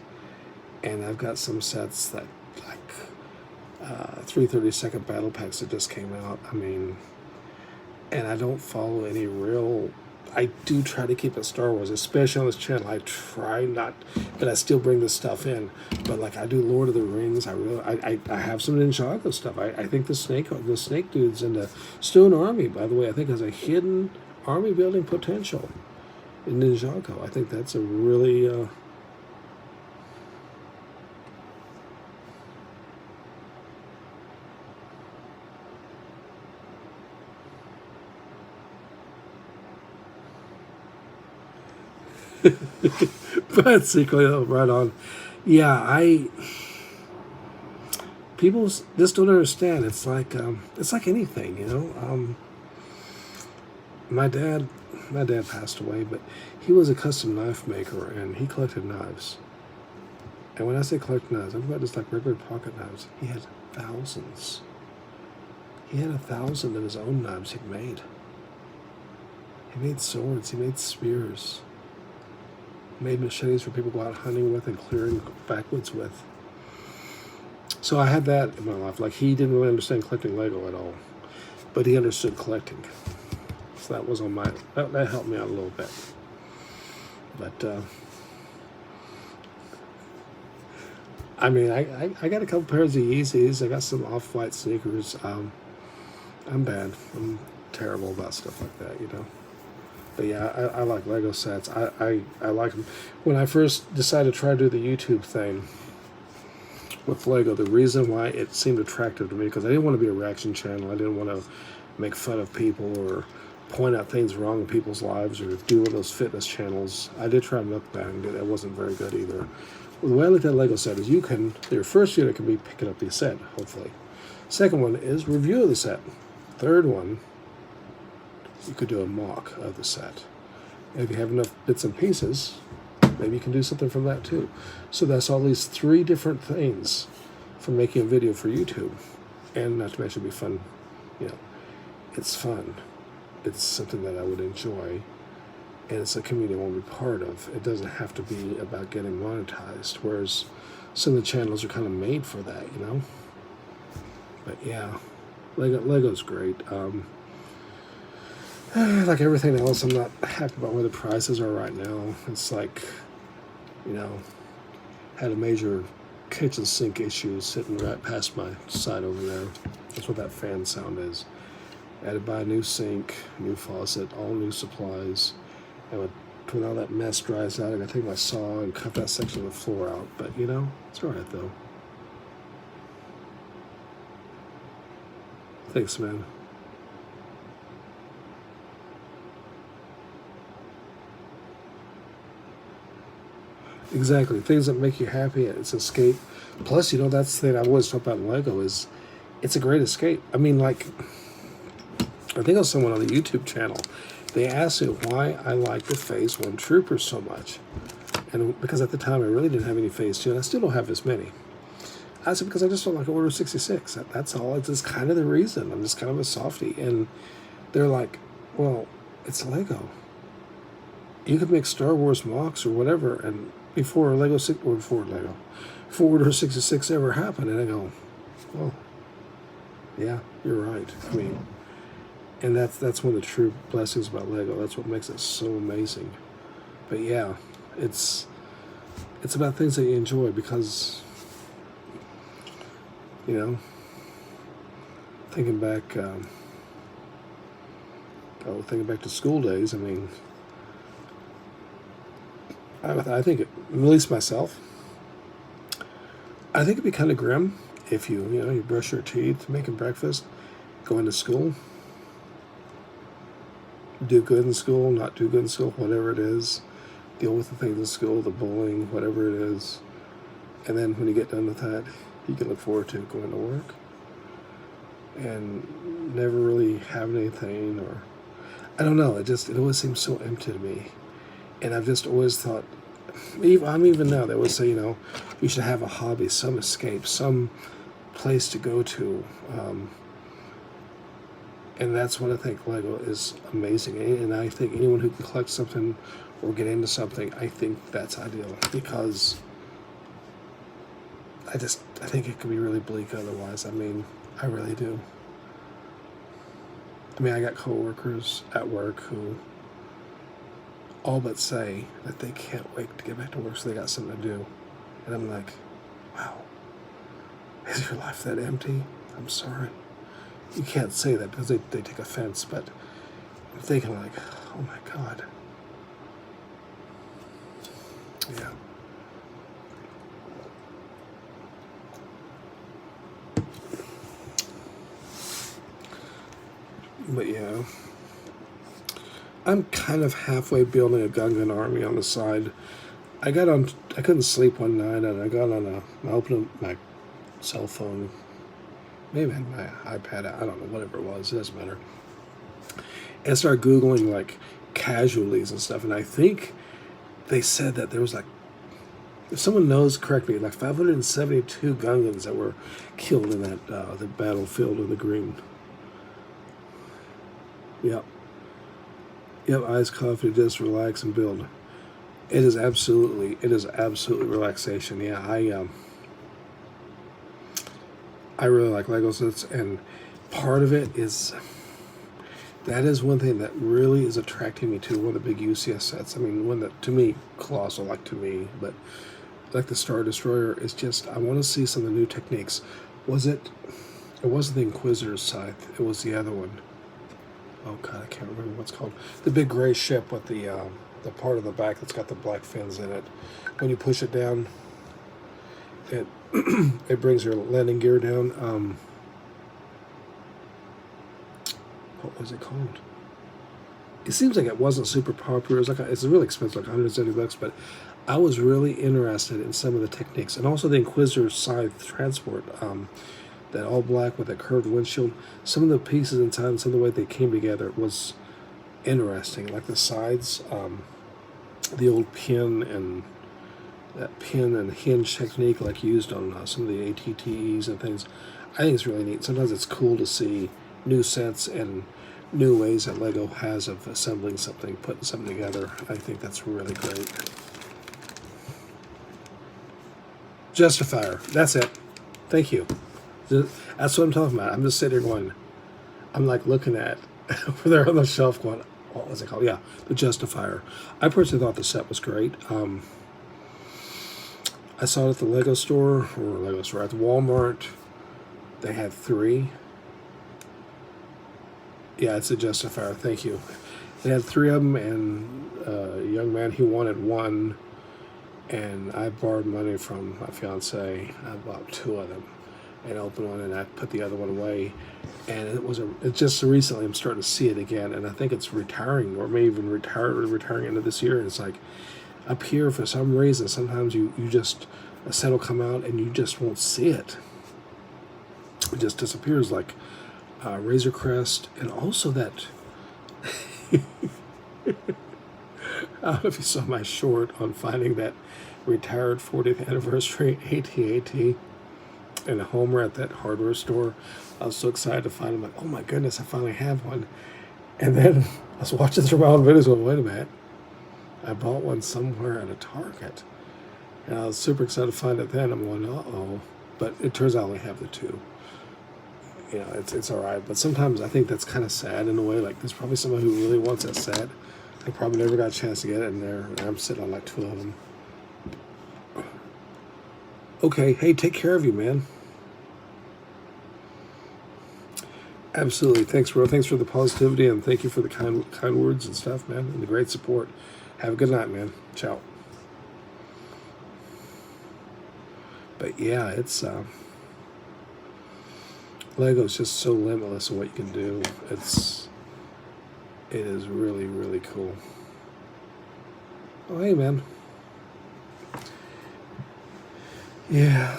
and I've got some sets that, like, 332nd battle packs that just came out. And I don't follow any real. I do try to keep it Star Wars, especially on this channel. I try not, but I still bring this stuff in. But like I do Lord of the Rings. I have some Ninjago stuff. I think the snake dudes in the Stone Army, by the way, I think has a hidden army building potential in Ninjago. I think that's a really but secretly, right on. Yeah, people just don't understand. It's like anything. My dad passed away, but he was a custom knife maker and he collected knives. And when I say collect knives, I'm talking about just like regular pocket knives. He had thousands. He had 1,000 of his own knives he'd made. He made swords. He made spears. Made machetes for people to go out hunting with and clearing backwoods with. So I had that in my life. Like, he didn't really understand collecting Lego at all, but he understood collecting. So that was on my, that helped me out a little bit. But I got a couple pairs of Yeezys. I got some Off-White sneakers. I'm bad. I'm terrible about stuff like that. But yeah, I like Lego sets. I like them. When I first decided to try to do the YouTube thing with Lego, the reason why it seemed attractive to me, because I didn't want to be a reaction channel. I didn't want to make fun of people or point out things wrong in people's lives or do one of those fitness channels. I did try mukbang. That wasn't very good either. Well, the way I looked at Lego set is your first unit can be picking up the set, hopefully. Second one is review of the set. Third one, you could do a mock of the set. And if you have enough bits and pieces, maybe you can do something from that too. So that's all these 3 different things for making a video for YouTube. And not to mention it'd be fun, it's fun. It's something that I would enjoy. And it's a community I want to be part of. It doesn't have to be about getting monetized, whereas some of the channels are kind of made for that, But yeah, Lego's great. Like everything else, I'm not happy about where the prices are right now. It's like, had a major kitchen sink issue sitting right past my side over there. That's what that fan sound is. I had to buy a new sink, new faucet, all new supplies. And when all that mess dries out, I gotta take my saw and cut that section of the floor out. But it's alright though. Thanks, man. Exactly. Things that make you happy, it's escape. Plus, that's the thing I always talk about in Lego is it's a great escape. I think it was someone on the YouTube channel. They asked me why I like the Phase 1 Troopers so much. And because at the time I really didn't have any Phase 2, and I still don't have as many. I said, because I just don't like Order 66. That's all. It's just kind of the reason. I'm just kind of a softie. And they're like, well, it's Lego. You could make Star Wars mocks or whatever, and before Order 66 ever happened. And I go, well, yeah, you're right. And that's one of the true blessings about Lego. That's what makes it so amazing. But yeah, it's about things that you enjoy because, thinking back, Oh, thinking back to school days, I mean, I think, at least myself, I think it'd be kind of grim if you brush your teeth, making breakfast, going to school, do good in school, not do good in school, whatever it is, deal with the things in school, the bullying, whatever it is, and then when you get done with that, you can look forward to going to work and never really having anything, or I don't know. It always seems so empty to me, and I've just always thought, even now they always say, you should have a hobby, some escape, some place to go to, and that's what I think Lego is amazing. And I think anyone who can collect something or get into something, I think that's ideal, because I think it could be really bleak otherwise. I mean, I really do. I mean, I got coworkers at work who all but say that they can't wait to get back to work so they got something to do. And I'm like, wow, is your life that empty? I'm sorry. You can't say that because they take offense, but I'm thinking like, oh my God. Yeah. But yeah, I'm kind of halfway building a Gungan army on the side. I couldn't sleep one night, and I opened my cell phone, maybe my iPad, I don't know, whatever it was, it doesn't matter. And I started Googling like casualties and stuff, and I think they said that there was like, if someone knows, correct me, like 572 Gungans that were killed in that the battlefield of the Green. Yep. Eyes coffee, just relax and build. It is absolutely relaxation. Yeah, I really like Lego sets, and part of it is, that is one thing that really is attracting me to one of the big UCS sets. I mean, one that, to me, colossal, but like the Star Destroyer is just, I want to see some of the new techniques. It wasn't the Inquisitor's Scythe, it was the other one. Oh God, I can't remember what's called. The big gray ship with the part of the back that's got the black fins in it. When you push it down, it it brings your landing gear down. What was it called? It seems like it wasn't super popular. It's really expensive, like $170. But I was really interested in some of the techniques, and also the Inquisitor's Scythe transport. That all black with a curved windshield. Some of the pieces inside and some of the way they came together was interesting. Like the sides, the old pin and hinge technique like used on some of the ATTEs and things. I think it's really neat. Sometimes it's cool to see new sets and new ways that Lego has of assembling something, putting something together. I think that's really great. Justifier. That's it. Thank you. That's what I'm talking about. I'm just sitting here going, I'm like looking at over there on the shelf going, what was it called? Yeah, the Justifier. I personally thought the set was great. I saw it at the at the Walmart. They had 3. Yeah, it's a Justifier. Thank you. They had 3 of them, and a young man, he wanted one, and I borrowed money from my fiance. I bought 2 of them. And open one, and I put the other one away. And it's just recently I'm starting to see it again, and I think it's retiring, or maybe even retiring into this year. And it's like up here, for some reason, sometimes you just, a set will come out and you just won't see it. It just disappears, like Razor Crest, and also that. I don't know if you saw my short on finding that retired 40th anniversary AT-AT. And a Homer at that hardware store. I was so excited to find him. Like, oh my goodness, I finally have one. And then I was watching through my own videos going, wait a minute. I bought one somewhere at a Target. And I was super excited to find it then. I'm going, uh-oh. But it turns out I only have the 2. It's all right. But sometimes I think that's kind of sad in a way. Like, there's probably someone who really wants that set. They probably never got a chance to get it in there. And I'm sitting on like 2 of them. Okay, hey, take care of you, man. Absolutely. Thanks, bro. Thanks for the positivity, and thank you for the kind words and stuff, man, and the great support. Have a good night, man. Ciao. But yeah, it's Lego's just so limitless in what you can do. It is really, really cool. Oh, hey, man. Yeah.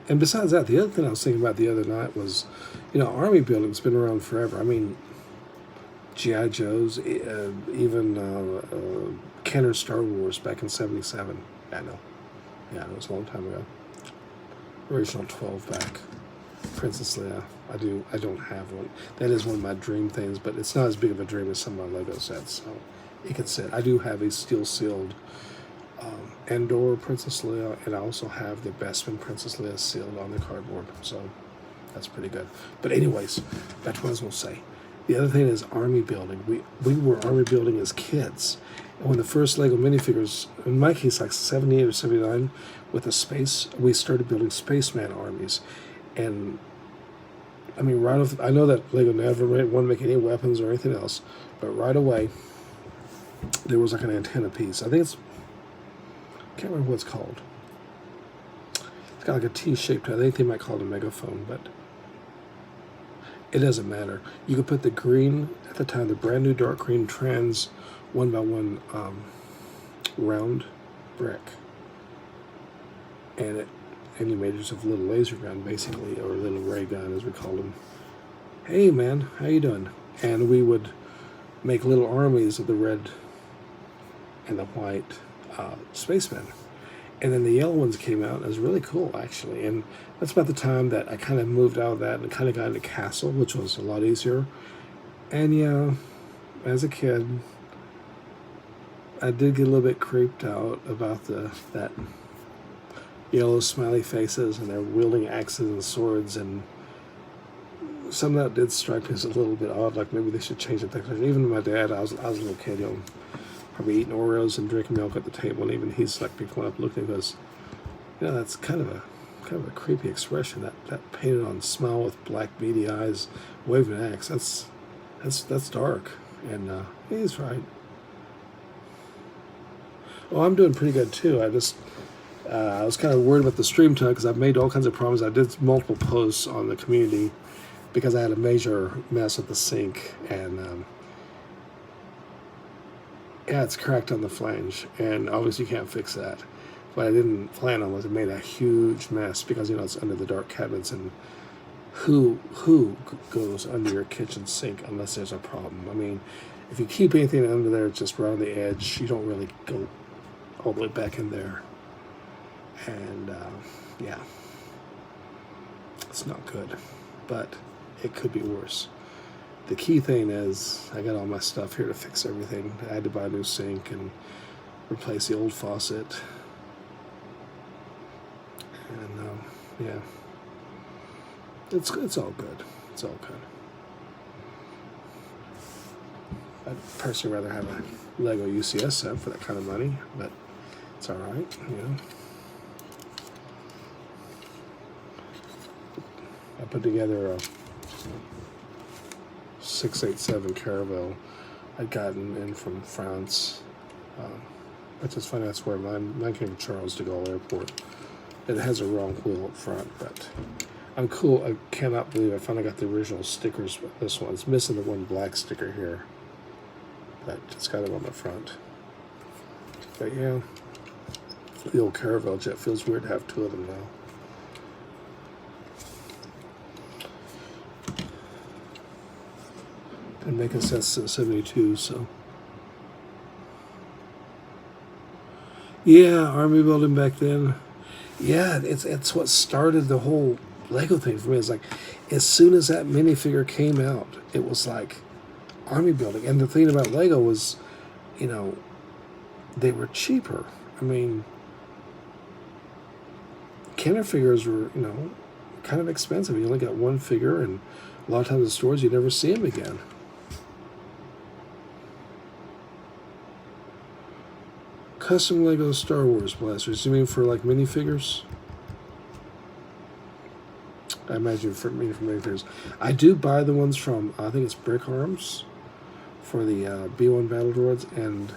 And besides that, the other thing I was thinking about the other night was, army building's been around forever. I mean, G.I. Joe's, even Kenner Star Wars back in '77. I know. Yeah, it was a long time ago. Original 12 back. Princess Leia. I don't have one. That is one of my dream things, but it's not as big of a dream as some of my Lego sets, so it can sit. I do have a steel sealed Endor Princess Leia, and I also have the Bespin Princess Leia sealed on the cardboard, so that's pretty good. But anyways, back to what I was going to say. The other thing is army building. We were army building as kids, and when the first Lego minifigures, in my case like 78 or 79, with the space, we started building spaceman armies. And I mean, right off, I know that Lego never wanted to make any weapons or anything else, but right away there was like an antenna piece. I think I can't remember what it's called. It's got like a T-shaped. I think they might call it a megaphone, but it doesn't matter. You could put the green at the time, the brand new dark green trans 1x1 round brick, and you made yourself a little laser gun, basically, or a little ray gun, as we call them. Hey, man, how you doing? And we would make little armies of the red and the white spacemen. And then the yellow ones came out, and it was really cool, actually. And that's about the time that I kind of moved out of that and kind of got into Castle, which was a lot easier. And yeah, as a kid, I did get a little bit creeped out about that yellow smiley faces, and they're wielding axes and swords, and some of that did strike me as a little bit odd, like maybe they should change the technology. Even my dad, I was a little kid, probably eating Oreos and drinking milk at the table, and even he's like picking one up, looking, and goes, that's kind of a creepy expression. That painted on smile with black beady eyes, waving an axe. That's dark, and he's right. Well, I'm doing pretty good too. I was kind of worried about the stream time because I've made all kinds of problems. I did multiple posts on the community because I had a major mess with the sink, and it's cracked on the flange, and obviously you can't fix that. What I didn't plan on was it made a huge mess because it's under the dark cabinets, and who goes under your kitchen sink unless there's a problem? I mean, if you keep anything under there just right on the edge, you don't really go all the way back in there. And yeah, it's not good, but it could be worse. The key thing is I got all my stuff here to fix everything. I had to buy a new sink and replace the old faucet, and yeah, it's all good. It's all good. I'd personally rather have a Lego UCS set for that kind of money, but it's all right, I put together a 687 Caravelle I'd gotten in from France, which is funny. That's where mine came from, Charles de Gaulle Airport. It has a wrong wheel up front, but I'm cool. I cannot believe I finally got the original stickers with this one. It's missing the one black sticker here, but it's got it on the front. But yeah, the old Caravelle jet feels weird to have two of them now. Been making sense since '72, so. Yeah, army building back then. Yeah, it's what started the whole Lego thing for me. It's like, as soon as that minifigure came out, it was like army building. And the thing about Lego was, they were cheaper. I mean, Kenner figures were, kind of expensive. You only got one figure, and a lot of times in stores you never see them again. Custom Lego Star Wars blasters. You mean for like minifigures? I imagine for me from minifigures. I do buy the ones from, I think it's Brick Arms, for the B1 Battle Droids, and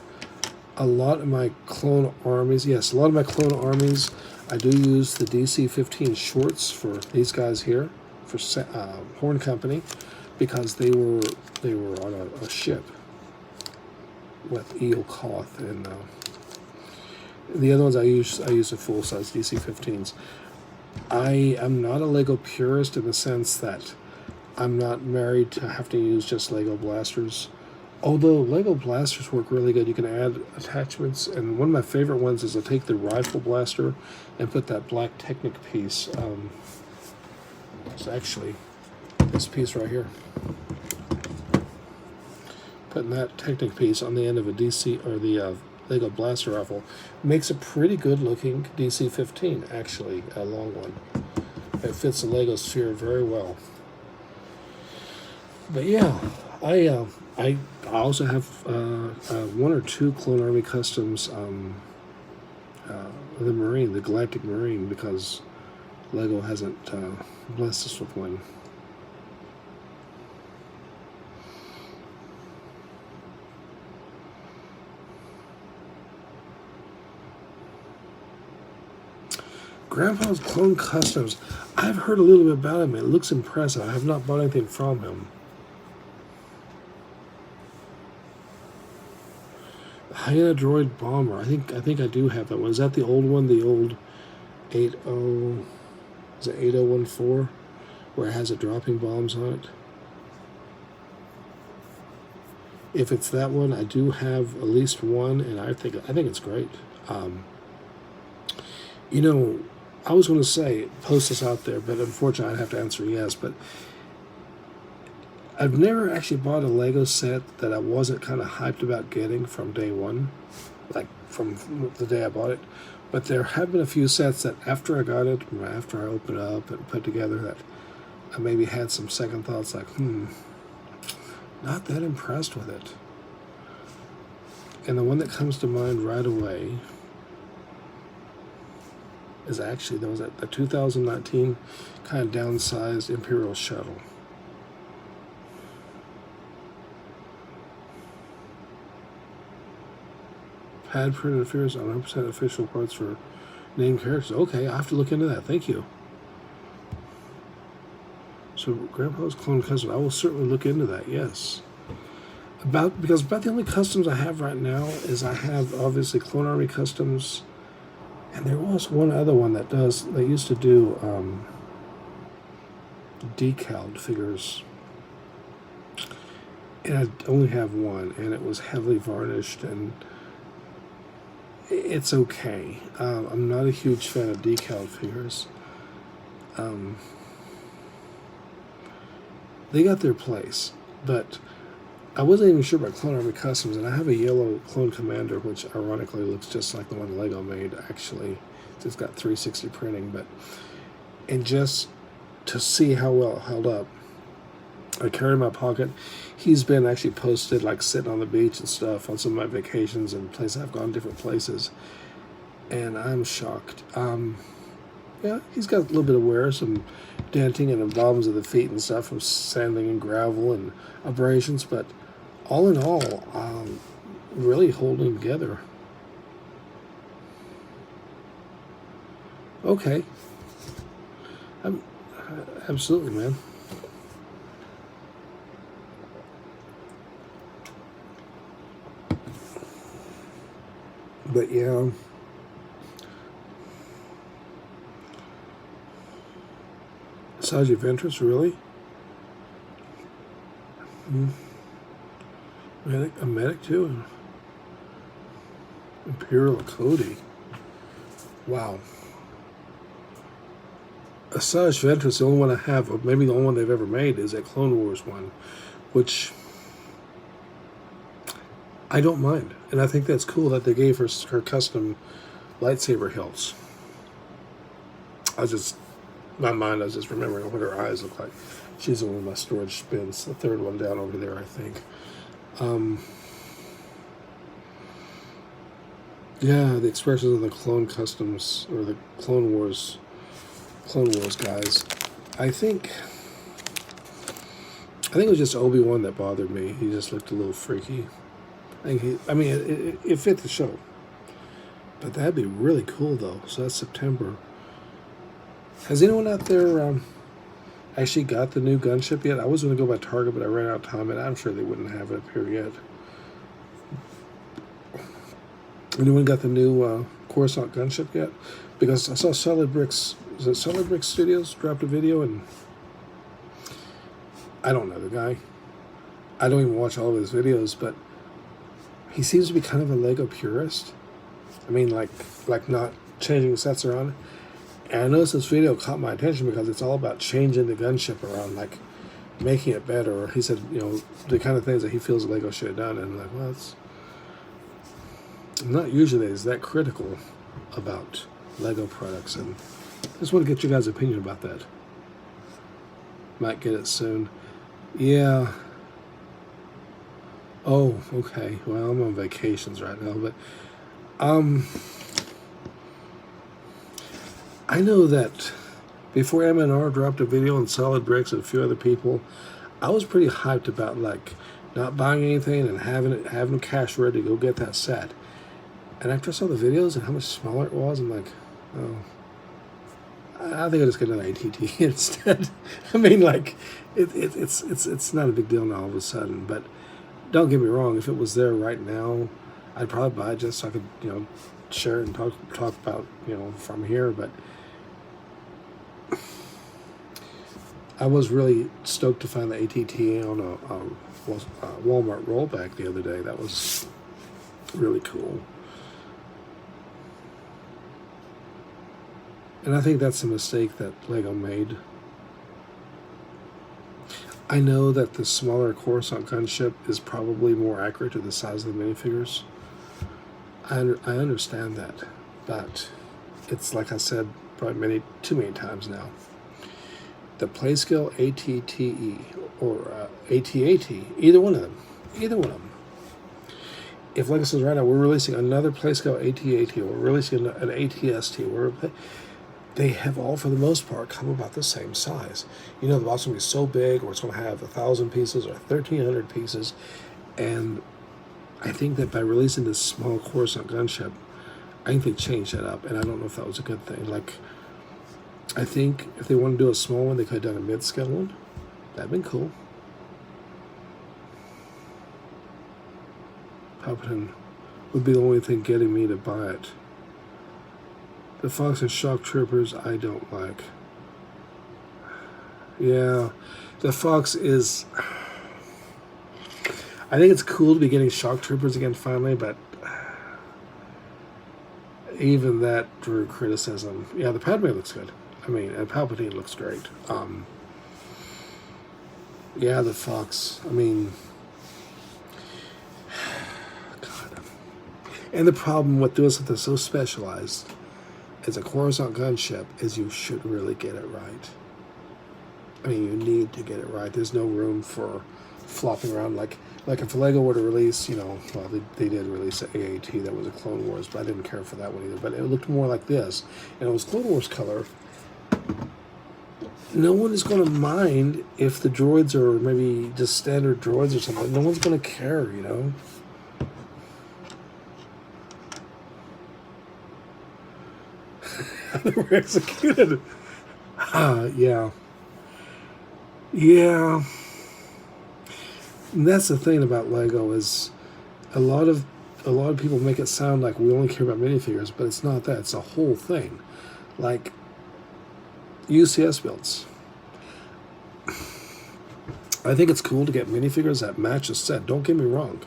a lot of my clone armies, yes, a lot of my clone armies, I do use the DC-15 shorts for these guys here, for Horn Company, because they were on a ship with Eel Koth, and the other ones I use the full-size DC-15s. I am not a Lego purist in the sense that I'm not married to have to use just Lego blasters. Although Lego blasters work really good, you can add attachments, and one of my favorite ones is to take the rifle blaster and put that black Technic piece. It's actually this piece right here. Putting that Technic piece on the end of a DC or the Lego blaster rifle makes a pretty good looking DC-15, actually, a long one. It fits the Lego sphere very well. But yeah, I also have one or two Clone Army Customs, the Galactic Marine, because Lego hasn't blessed us with one. Grandpa's Clone Customs. I've heard a little bit about him. It looks impressive. I have not bought anything from him. Hyena Droid Bomber. I think I do have that one. Is that the old one? The old 80, is it 8014, where it has a dropping bombs on it? If it's that one, I do have at least one, and I think it's great. You know, I was going to say post this out there, but unfortunately I'd have to answer yes. But I've never actually bought a Lego set that I wasn't kind of hyped about getting from day one, like from the day I bought it. But there have been a few sets that after I got it, after I opened it up and put together, that I maybe had some second thoughts like, not that impressed with it. And the one that comes to mind right away is actually, there was a 2019 kind of downsized Imperial Shuttle. Pad print interferes on 100% official parts for named characters. Okay, I have to look into that. Thank you. So Grandpa's Clone Custom, I will certainly look into that, yes. Because about the only customs I have right now is I have obviously Clone Army Customs, and there was one other one that used to do decaled figures. And I only have one, and it was heavily varnished, and it's okay. I'm not a huge fan of decaled figures. They got their place, but I wasn't even sure about Clone Army Customs, and I have a yellow Clone Commander, which ironically looks just like the one Lego made, actually. It's got 360 printing, and just to see how well it held up, I carry in my pocket. He's been actually posted, like sitting on the beach and stuff on some of my vacations and places. I've gone different places, and I'm shocked. Yeah, he's got a little bit of wear, some denting and the bottoms of the feet and stuff from sanding and gravel and abrasions, but all in all, really holding together. Okay. Absolutely, man. But yeah, Saji Ventress, really? A medic too? Imperial Cody. Wow. Asajj Ventress, the only one I have, or maybe the only one they've ever made, is that Clone Wars one, which I don't mind. And I think that's cool that they gave her custom lightsaber hilts. My mind, I was just remembering what her eyes look like. She's the one with my storage bins, the third one down over there, I think. Yeah, the expressions of the Clone Customs, or the Clone Wars guys. I think it was just Obi-Wan that bothered me. He just looked a little freaky. I mean, it fit the show. But that'd be really cool, though. So that's September. Has anyone out there actually got the new gunship yet? I was going to go by Target, but I ran out of time, and I'm sure they wouldn't have it up here yet. Anyone got the new Coruscant gunship yet? Because I saw Solid Bricks, is it Solid Bricks Studios, dropped a video, and I don't know the guy. I don't even watch all of his videos, but he seems to be kind of a Lego purist. I mean, like not changing sets around. And I noticed this video caught my attention because it's all about changing the gunship around, like making it better. He said, you know, the kind of things that he feels Lego should have done. And I'm like, well, it's not usually is that critical about Lego products. And I just want to get your guys' opinion about that. Might get it soon. Yeah. Oh, okay. Well, I'm on vacations right now, but I know that before MNR dropped a video on Solid Bricks and a few other people, I was pretty hyped about like not buying anything and having cash ready to go get that set. And after I saw the videos and how much smaller it was, I'm like, oh, I think I'll just get an ATT instead. I mean, like, it's not a big deal now all of a sudden. But don't get me wrong, if it was there right now, I'd probably buy it just so I could, you know, share it and talk about, you know, from here. But I was really stoked to find the ATT on a Walmart rollback the other day. That was really cool. And I think that's a mistake that Lego made. I know that the smaller Coruscant gunship is probably more accurate to the size of the minifigures. I understand that, but it's like I said probably too many times now. The Playscale ATTE or ATAT, either one of them. If, like I said right now, we're releasing another Playscale ATAT, or we're releasing an ATST, they have all, for the most part, come about the same size. You know, the box is going to be so big, or it's going to have 1,000 pieces or 1,300 pieces, and I think that by releasing this small Coruscant gunship, I think they changed that up, and I don't know if that was a good thing. Like, I think if they want to do a small one, they could have done a mid-scale one. That'd been cool. Palpatine would be the only thing getting me to buy it. The Fox and Shock Troopers, I don't like. Yeah, the Fox is... I think it's cool to be getting Shock Troopers again finally, but even that drew criticism. Yeah, the Padme looks good. I mean, and Palpatine looks great. Yeah, the Fox. I mean... God. And the problem with doing something so specialized as a Coruscant gunship is you should really get it right. I mean, you need to get it right. There's no room for flopping around. Like if Lego were to release, you know, well, they did release an AAT that was a Clone Wars, but I didn't care for that one either. But it looked more like this, and it was Clone Wars color. No one is going to mind if the droids are maybe just standard droids or something. No one's going to care, you know. They were executed. Yeah. Yeah. And that's the thing about Lego is a lot of people make it sound like we only care about minifigures, but it's not that. It's a whole thing. Like UCS builds. I think it's cool to get minifigures that match a set. Don't get me wrong.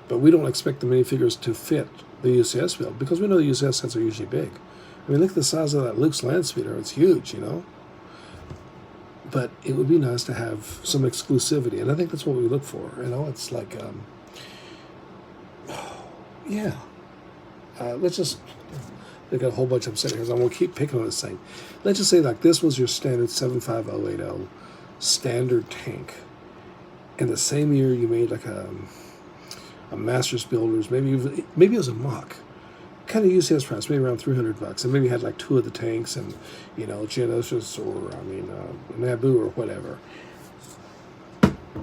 But we don't expect the minifigures to fit the UCS build because we know the UCS sets are usually big. I mean, look at the size of that Luke's land speeder. It's huge, you know? But it would be nice to have some exclusivity, and I think that's what we look for. You know, it's like, yeah. Let's just look at a whole bunch of settings. I'm going to keep picking on this thing. Let's just say, like, this was your standard 75080 standard tank. In the same year, you made, like, a Masters Builders. Maybe it was a mock. kind of UCS price, maybe around $300, and maybe had like 2 of the tanks and, you know, Geonosis or Naboo or whatever.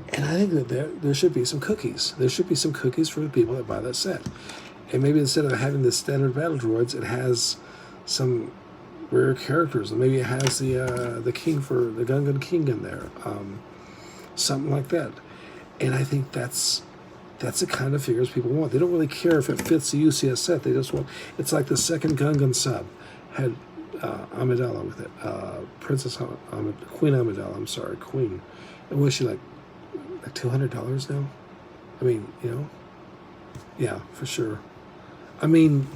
And I think that there should be some cookies. There should be some cookies for the people that buy that set. And maybe instead of having the standard battle droids, it has some rare characters. And maybe it has the king for the Gungan King in there, something like that. And I think that's the kind of figures people want. They don't really care if it fits the UCS set. They just want. It's like the second Gungan sub had Amidala with it, Queen Amidala. I'm sorry, Queen. And was she like $200 now? I mean, you know, yeah, for sure. I mean,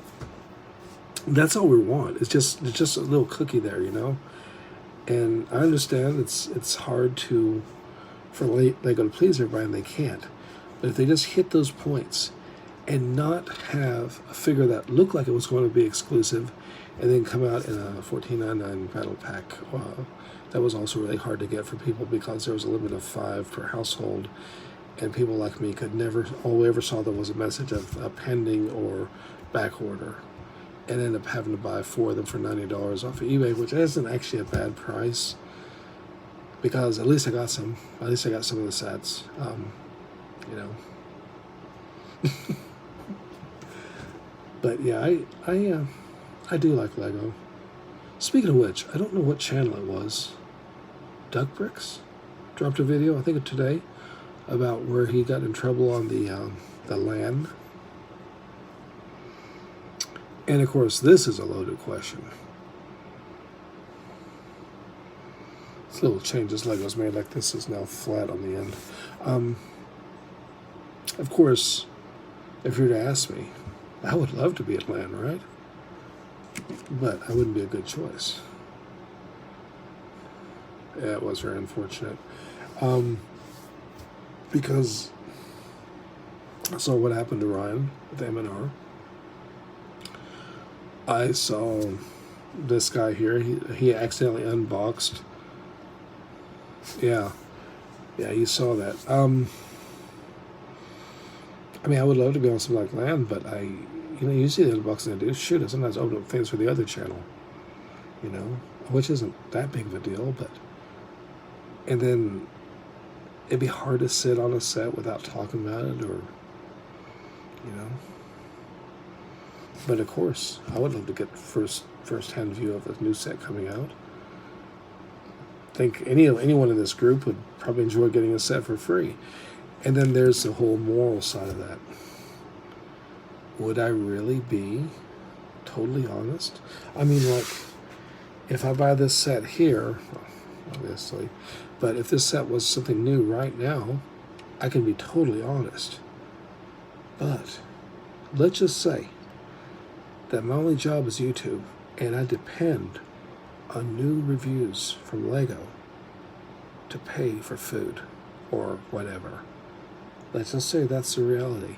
that's all we want. It's just a little cookie there, you know. And I understand it's hard for Lego to please everybody, and they can't. But if they just hit those points and not have a figure that looked like it was going to be exclusive, and then come out in a $14.99 battle pack, that was also really hard to get for people because there was a limit of 5 per household, and people like me could never. All we ever saw there was a message of a pending or back order, and ended up having to buy 4 of them for $90 off of eBay, which isn't actually a bad price because at least I got some. At least I got some of the sets. You know. But yeah, I do like Lego. Speaking of which, I don't know what channel it was. Duck Bricks dropped a video, I think today, about where he got in trouble on the LAN. And of course, this is a loaded question. This little changes Lego's made, like this is now flat on the end. Of course, if you were to ask me, I would love to be at LAN, right? But I wouldn't be a good choice. Yeah, it was very unfortunate. Because I saw what happened to Ryan with M&R. I saw this guy here. He accidentally unboxed. Yeah, you saw that. I mean, I would love to be on something like LAN, but you see the unboxing I do. Shoot, I sometimes open up things for the other channel, you know, which isn't that big of a deal, but. And then it'd be hard to sit on a set without talking about it, or, you know. But of course, I would love to get first-hand view of a new set coming out. I think anyone in this group would probably enjoy getting a set for free. And then there's the whole moral side of that. Would I really be totally honest? I mean, like, if I buy this set here, obviously, but if this set was something new right now, I can be totally honest. But let's just say that my only job is YouTube, and I depend on new reviews from Lego to pay for food or whatever. Let's just say that's the reality.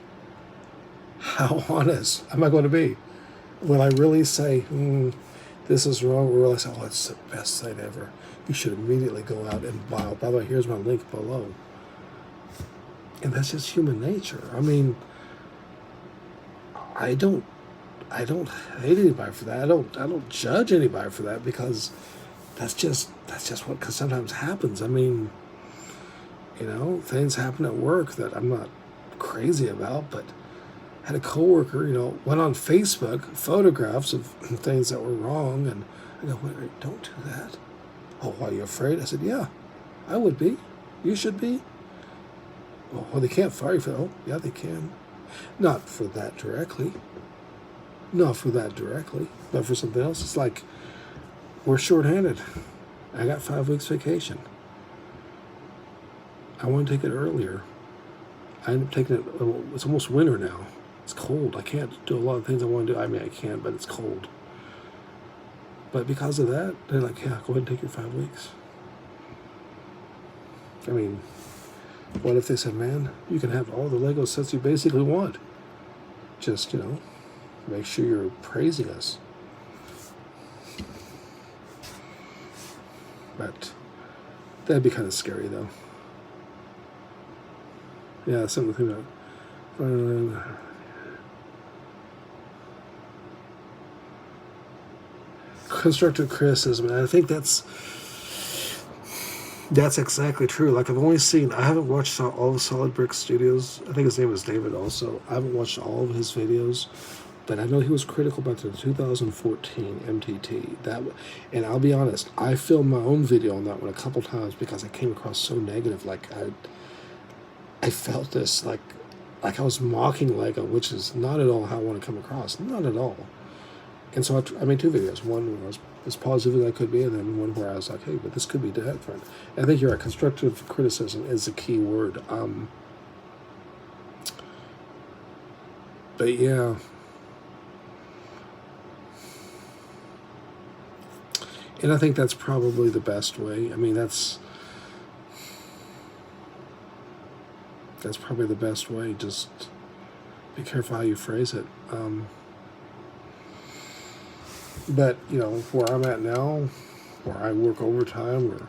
How honest am I going to be? Will I really say, this is wrong, or will I say, oh, it's the best site ever? You should immediately go out and buy it. By the way, here's my link below. And that's just human nature. I mean, I don't hate anybody for that. I don't judge anybody for that, because that's just what sometimes happens. I mean, you know, things happen at work that I'm not crazy about, but I had a coworker, you know, went on Facebook, photographs of things that were wrong, and I go, wait, don't do that. Oh, why, are you afraid? I said, yeah, I would be. You should be. Oh, well, they can't fire you for that. Oh, yeah, they can. Not for that directly. Not for that directly, but for something else. It's like, we're shorthanded. I got 5 weeks vacation. I want to take it earlier. I end up taking it, it's almost winter now. It's cold. I can't do a lot of things I want to do. I mean, I can, but it's cold. But because of that, they're like, yeah, go ahead and take your 5 weeks. I mean, what if they said, man, you can have all the Lego sets you basically want. Just, you know, make sure you're praising us. But that'd be kind of scary, though. Yeah, something to think about. constructive criticism, and I think that's exactly true. Like, I haven't watched all of Solid Brick Studios. I think his name is David also. I haven't watched all of his videos, but I know he was critical about the 2014 MTT. And I'll be honest, I filmed my own video on that one a couple times because I came across so negative. Like, I felt this, like I was mocking Lego, which is not at all how I want to come across. Not at all. And so I made two videos. One where I was as positive as I could be, and then one where I was like, hey, but this could be different. And I think you're right. Constructive criticism is the key word. But yeah. And I think that's probably the best way. I mean, that's probably the best way. Just be careful how you phrase it. But, where I'm at now, where I work overtime or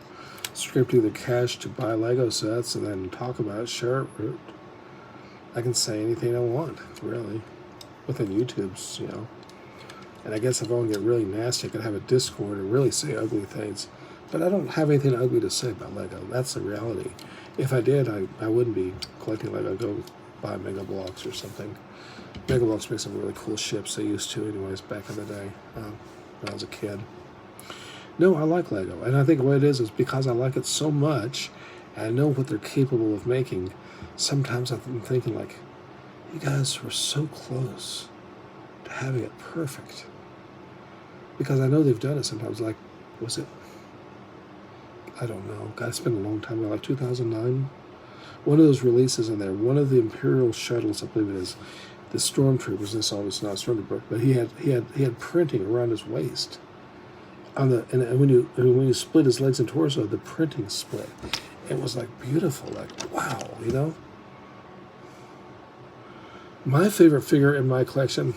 scrape either cash to buy Lego sets and then talk about it, share it, I can say anything I want, really, within YouTube's, And I guess if I want to get really nasty, I could have a Discord and really say ugly things. But I don't have anything ugly to say about Lego. That's the reality. If I did, I wouldn't be collecting Lego. I'd go buy Mega Bloks or something. Mega Bloks make some really cool ships. They used to, anyways, back in the day when I was a kid. No, I like Lego. And I think what it is because I like it so much, and I know what they're capable of making, sometimes I'm thinking, like, you guys were so close to having it perfect. Because I know they've done it sometimes. Like, was it? I don't know. God, it's been a long time ago. Like 2009. One of those releases in there. One of the Imperial shuttles, I believe it is. The Stormtroopers. This obviously not Stormtrooper, but he had printing around his waist. And when you split his legs and torso, the printing split. It was like beautiful. Like, wow, My favorite figure in my collection,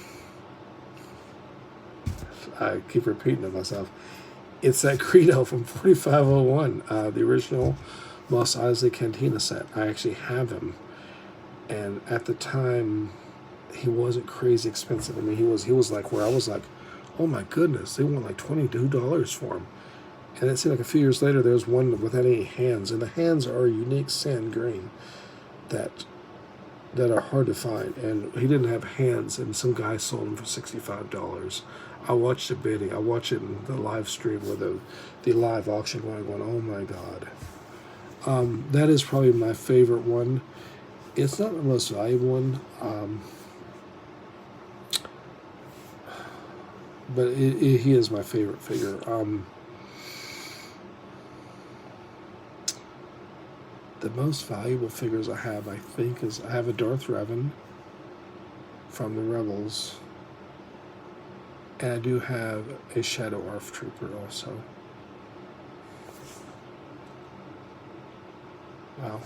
I keep repeating to myself, it's that Greedo from 4501, the original Mos Eisley Cantina set. I actually have him, and at the time, he wasn't crazy expensive. I mean, he was like where I was like, oh my goodness, they want like $22 for him. And it seemed like a few years later, there was one without any hands, and the hands are a unique sand green that are hard to find. And he didn't have hands, and some guy sold them for $65. I watched it bidding. I watched it in the live stream where the live auction going, oh my God. That is probably my favorite one. It's not the most valuable one, but he is my favorite figure. The most valuable figures I have, I think, is I have a Darth Revan from the Rebels, and I do have a Shadow ARF Trooper also. Wow.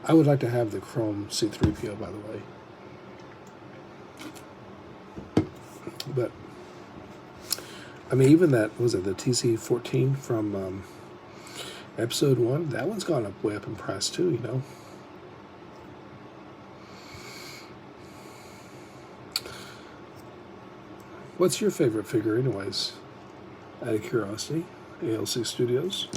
I would like to have the Chrome C-3PO, by the way. But, I mean, even that, was it the TC-14 from Episode 1? That one's gone way up in price too, What's your favorite figure anyways? Out of curiosity, ALC Studios.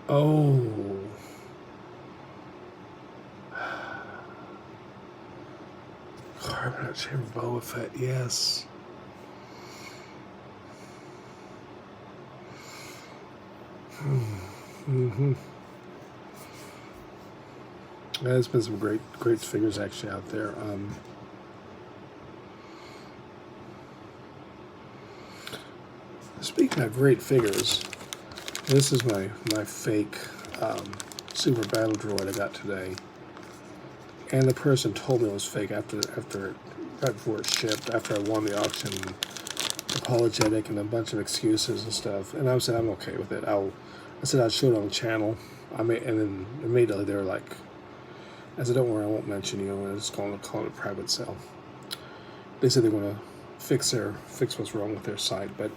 Oh. Carbonite Chamber Boba Fett, yes. Mm-hmm. There's been some great figures actually out there. Speaking of great figures, this is my fake Super Battle Droid I got today. And the person told me it was fake right before it shipped, after I won the auction, apologetic and a bunch of excuses and stuff. And I said I'm okay with it. I said I'd show it on the channel. And then immediately they were like, I said, don't worry, I won't mention you. I'm just calling it a private sale. They said they want to fix what's wrong with their site. But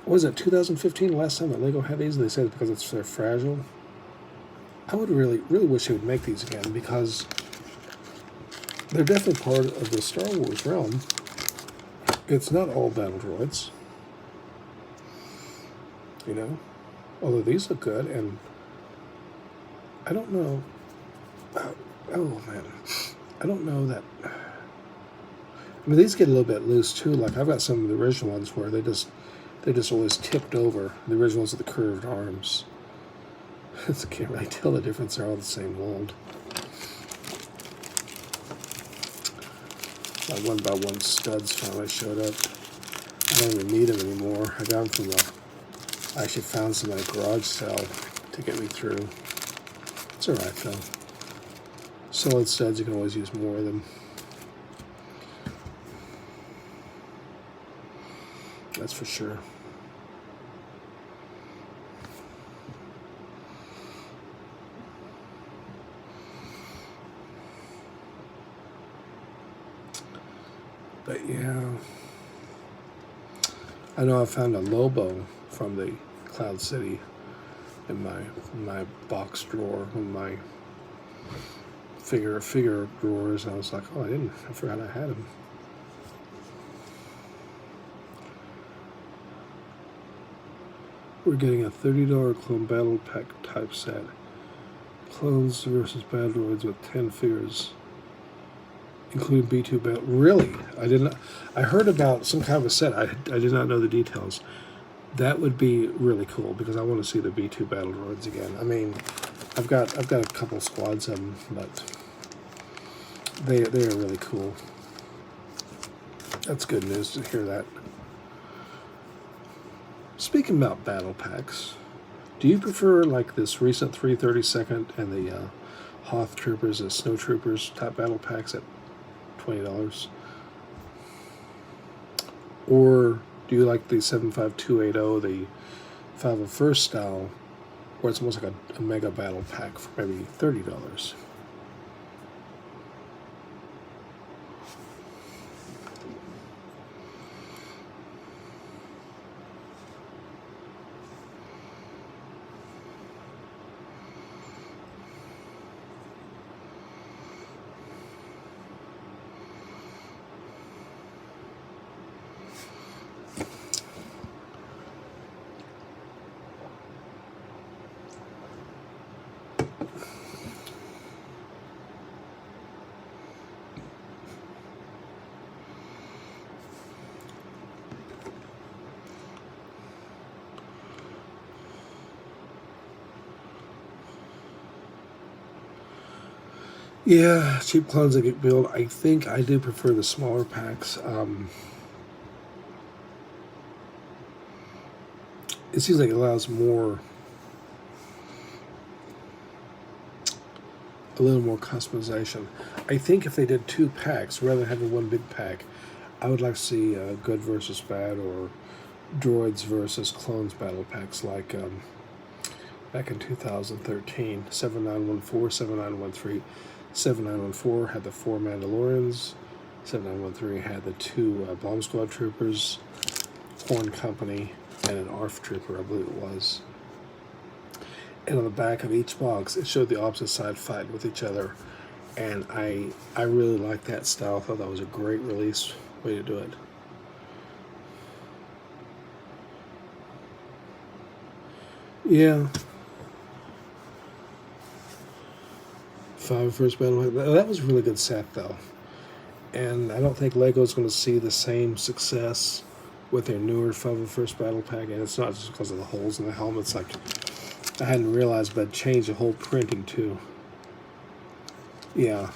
was it 2015 last time that Lego had these? And they said it's because they're fragile. I would really wish they would make these again, because they're definitely part of the Star Wars realm. It's not all battle droids, you know? Although these look good, and I don't know. Oh man, I don't know that. I mean, these get a little bit loose too. Like I've got some of the original ones where they just always tipped over. The original ones with the curved arms. I can't really tell the difference. They're all the same mold. My one by one studs finally showed up. I don't even need them anymore. I got them from I actually found some at a garage sale to get me through. It's alright though. Solid studs, you can always use more of them. That's for sure. But yeah, I know I found a Lobo from the Cloud City in my box drawer, in my figure drawers. I was like, oh, I forgot I had him. We're getting a $30 clone battle pack type set. Clones versus battle droids with 10 figures, including B2 battle. Really? I heard about some kind of a set. I did not know the details. That would be really cool, because I want to see the B2 battle droids again. I mean, I've got a couple squads of them, but they are really cool. That's good news to hear that. Speaking about battle packs, do you prefer like this recent 332nd and the Hoth Troopers and Snow Troopers type battle packs at $20? Or do you like the 75280, the 501st style, where it's almost like a mega battle pack for maybe $30? Yeah, cheap clones that get built. I think I do prefer the smaller packs. It seems like it allows a little more customization. I think if they did 2 packs rather than having one big pack, I would like to see good versus bad, or droids versus clones battle packs like back in 2013, 7914, 7913. 7914 had the 4 Mandalorians. 7913 had the 2 Bomb Squad Troopers, Horn Company, and an ARF Trooper, I believe it was. And on the back of each box, it showed the opposite side fighting with each other. And I really liked that style. I thought that was a great release way to do it. Yeah. 501st Battle. That was a really good set, though. And I don't think Lego's going to see the same success with their newer 501st Battle Pack. And it's not just because of the holes in the helmets. Like, I hadn't realized, but changed the whole printing, too. Yeah.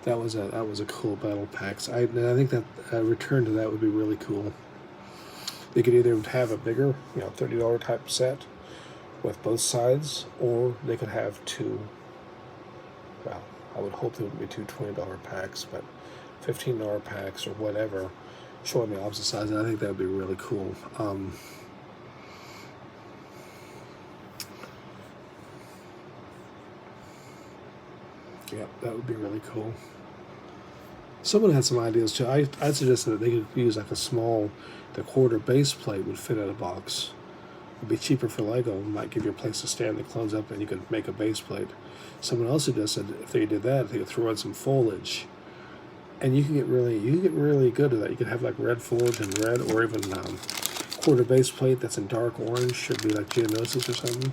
That was a cool battle pack. I think that a return to that would be really cool. They could either have a bigger, $30 type set with both sides, or they could have 2. Well, I would hope there would be 2 $20 packs, but $15 packs or whatever, showing the opposite sides. And I think that would be really cool. Yeah, that would be really cool. Someone had some ideas too. I suggested that they could use like the quarter base plate would fit in a box. It'd be cheaper for Lego. It might give you a place to stand the clones up, and you could make a base plate. Someone else who does said if they did that, they could throw in some foliage, and you can get really good at that. You could have like red foliage and red, or even quarter base plate that's in dark orange. Should be like Geonosis or something.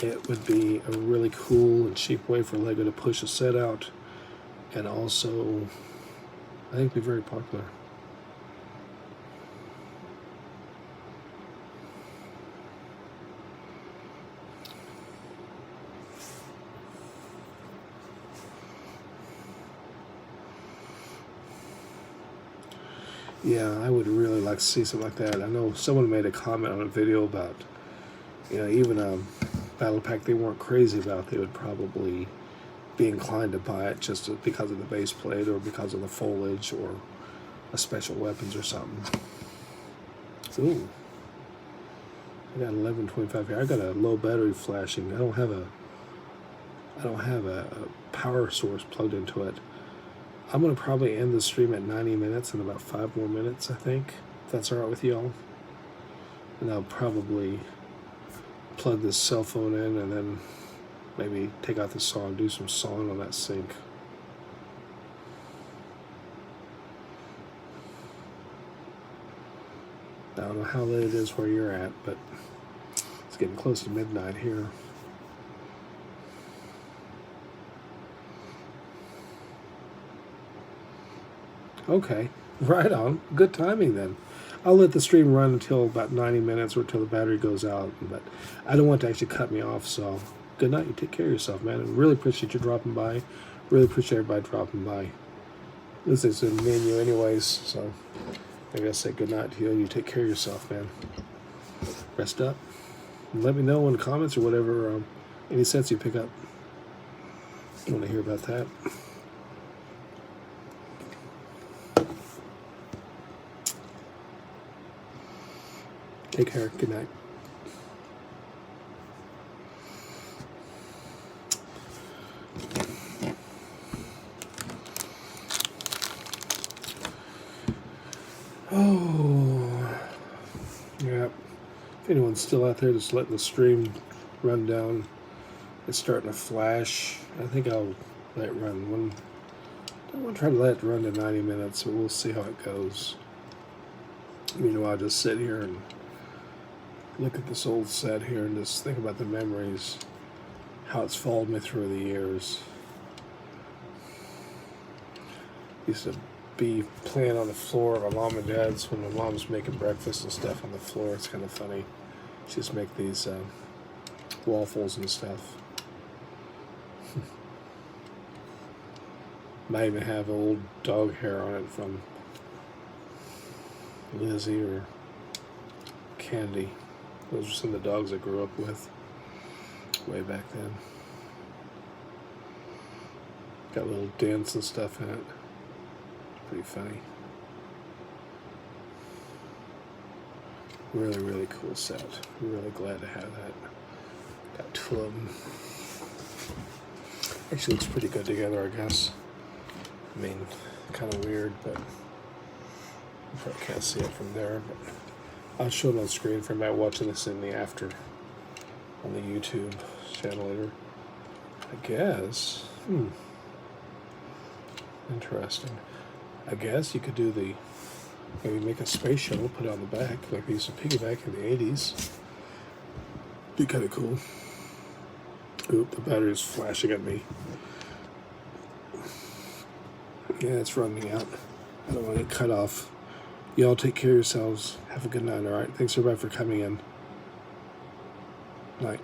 It would be a really cool and cheap way for Lego to push a set out, and also I think it'd be very popular. Yeah, I would really like to see something like that. I know someone made a comment on a video about, even a battle pack they weren't crazy about, they would probably be inclined to buy it just because of the base plate or because of the foliage or a special weapons or something. Ooh. I got 1125 here. I got a low battery flashing. I don't have a power source plugged into it. I'm going to probably end the stream at 90 minutes in about 5 more minutes, I think, if that's all right with y'all. And I'll probably plug this cell phone in and then maybe take out the saw and do some sawing on that sink. I don't know how late it is where you're at, but it's getting close to midnight here. Okay, right on. Good timing then. I'll let the stream run until about 90 minutes or until the battery goes out, but I don't want to actually cut me off, so good night. You take care of yourself, man. I really appreciate you dropping by. Really appreciate everybody dropping by. This is a menu anyways, so maybe I'll say good night to you. You take care of yourself, man. Rest up. And let me know in the comments or whatever, any sets you pick up. I want to hear about that. Take care. Good night. Oh, yeah. If anyone's still out there just letting the stream run down, it's starting to flash. I think I'll let it run. I want to try to let it run to 90 minutes, but we'll see how it goes. Meanwhile, I'll just sit here and look at this old set here and just think about the memories, how it's followed me through the years. Used to be playing on the floor of my mom and dad's when my mom's making breakfast and stuff on the floor. It's kind of funny. She just make these waffles and stuff. Might even have old dog hair on it from Lizzie or Candy. Those are some of the dogs I grew up with way back then. Got little dents and stuff in it. Pretty funny. Really, really cool set. Really glad to have that. Got 2 of them. Actually looks pretty good together, I guess. I mean, kind of weird, but you probably can't see it from there. But I'll show it on screen for anybody watching this in the after on the YouTube channel later. I guess. Interesting. I guess you could do maybe make a space shuttle, put it on the back, like they used to piggyback in the 80s. Be kind of cool. Oop, the battery's flashing at me. Yeah, it's running out. I don't want to get cut off. Y'all take care of yourselves. Have a good night, alright? Thanks everybody for coming in. Night.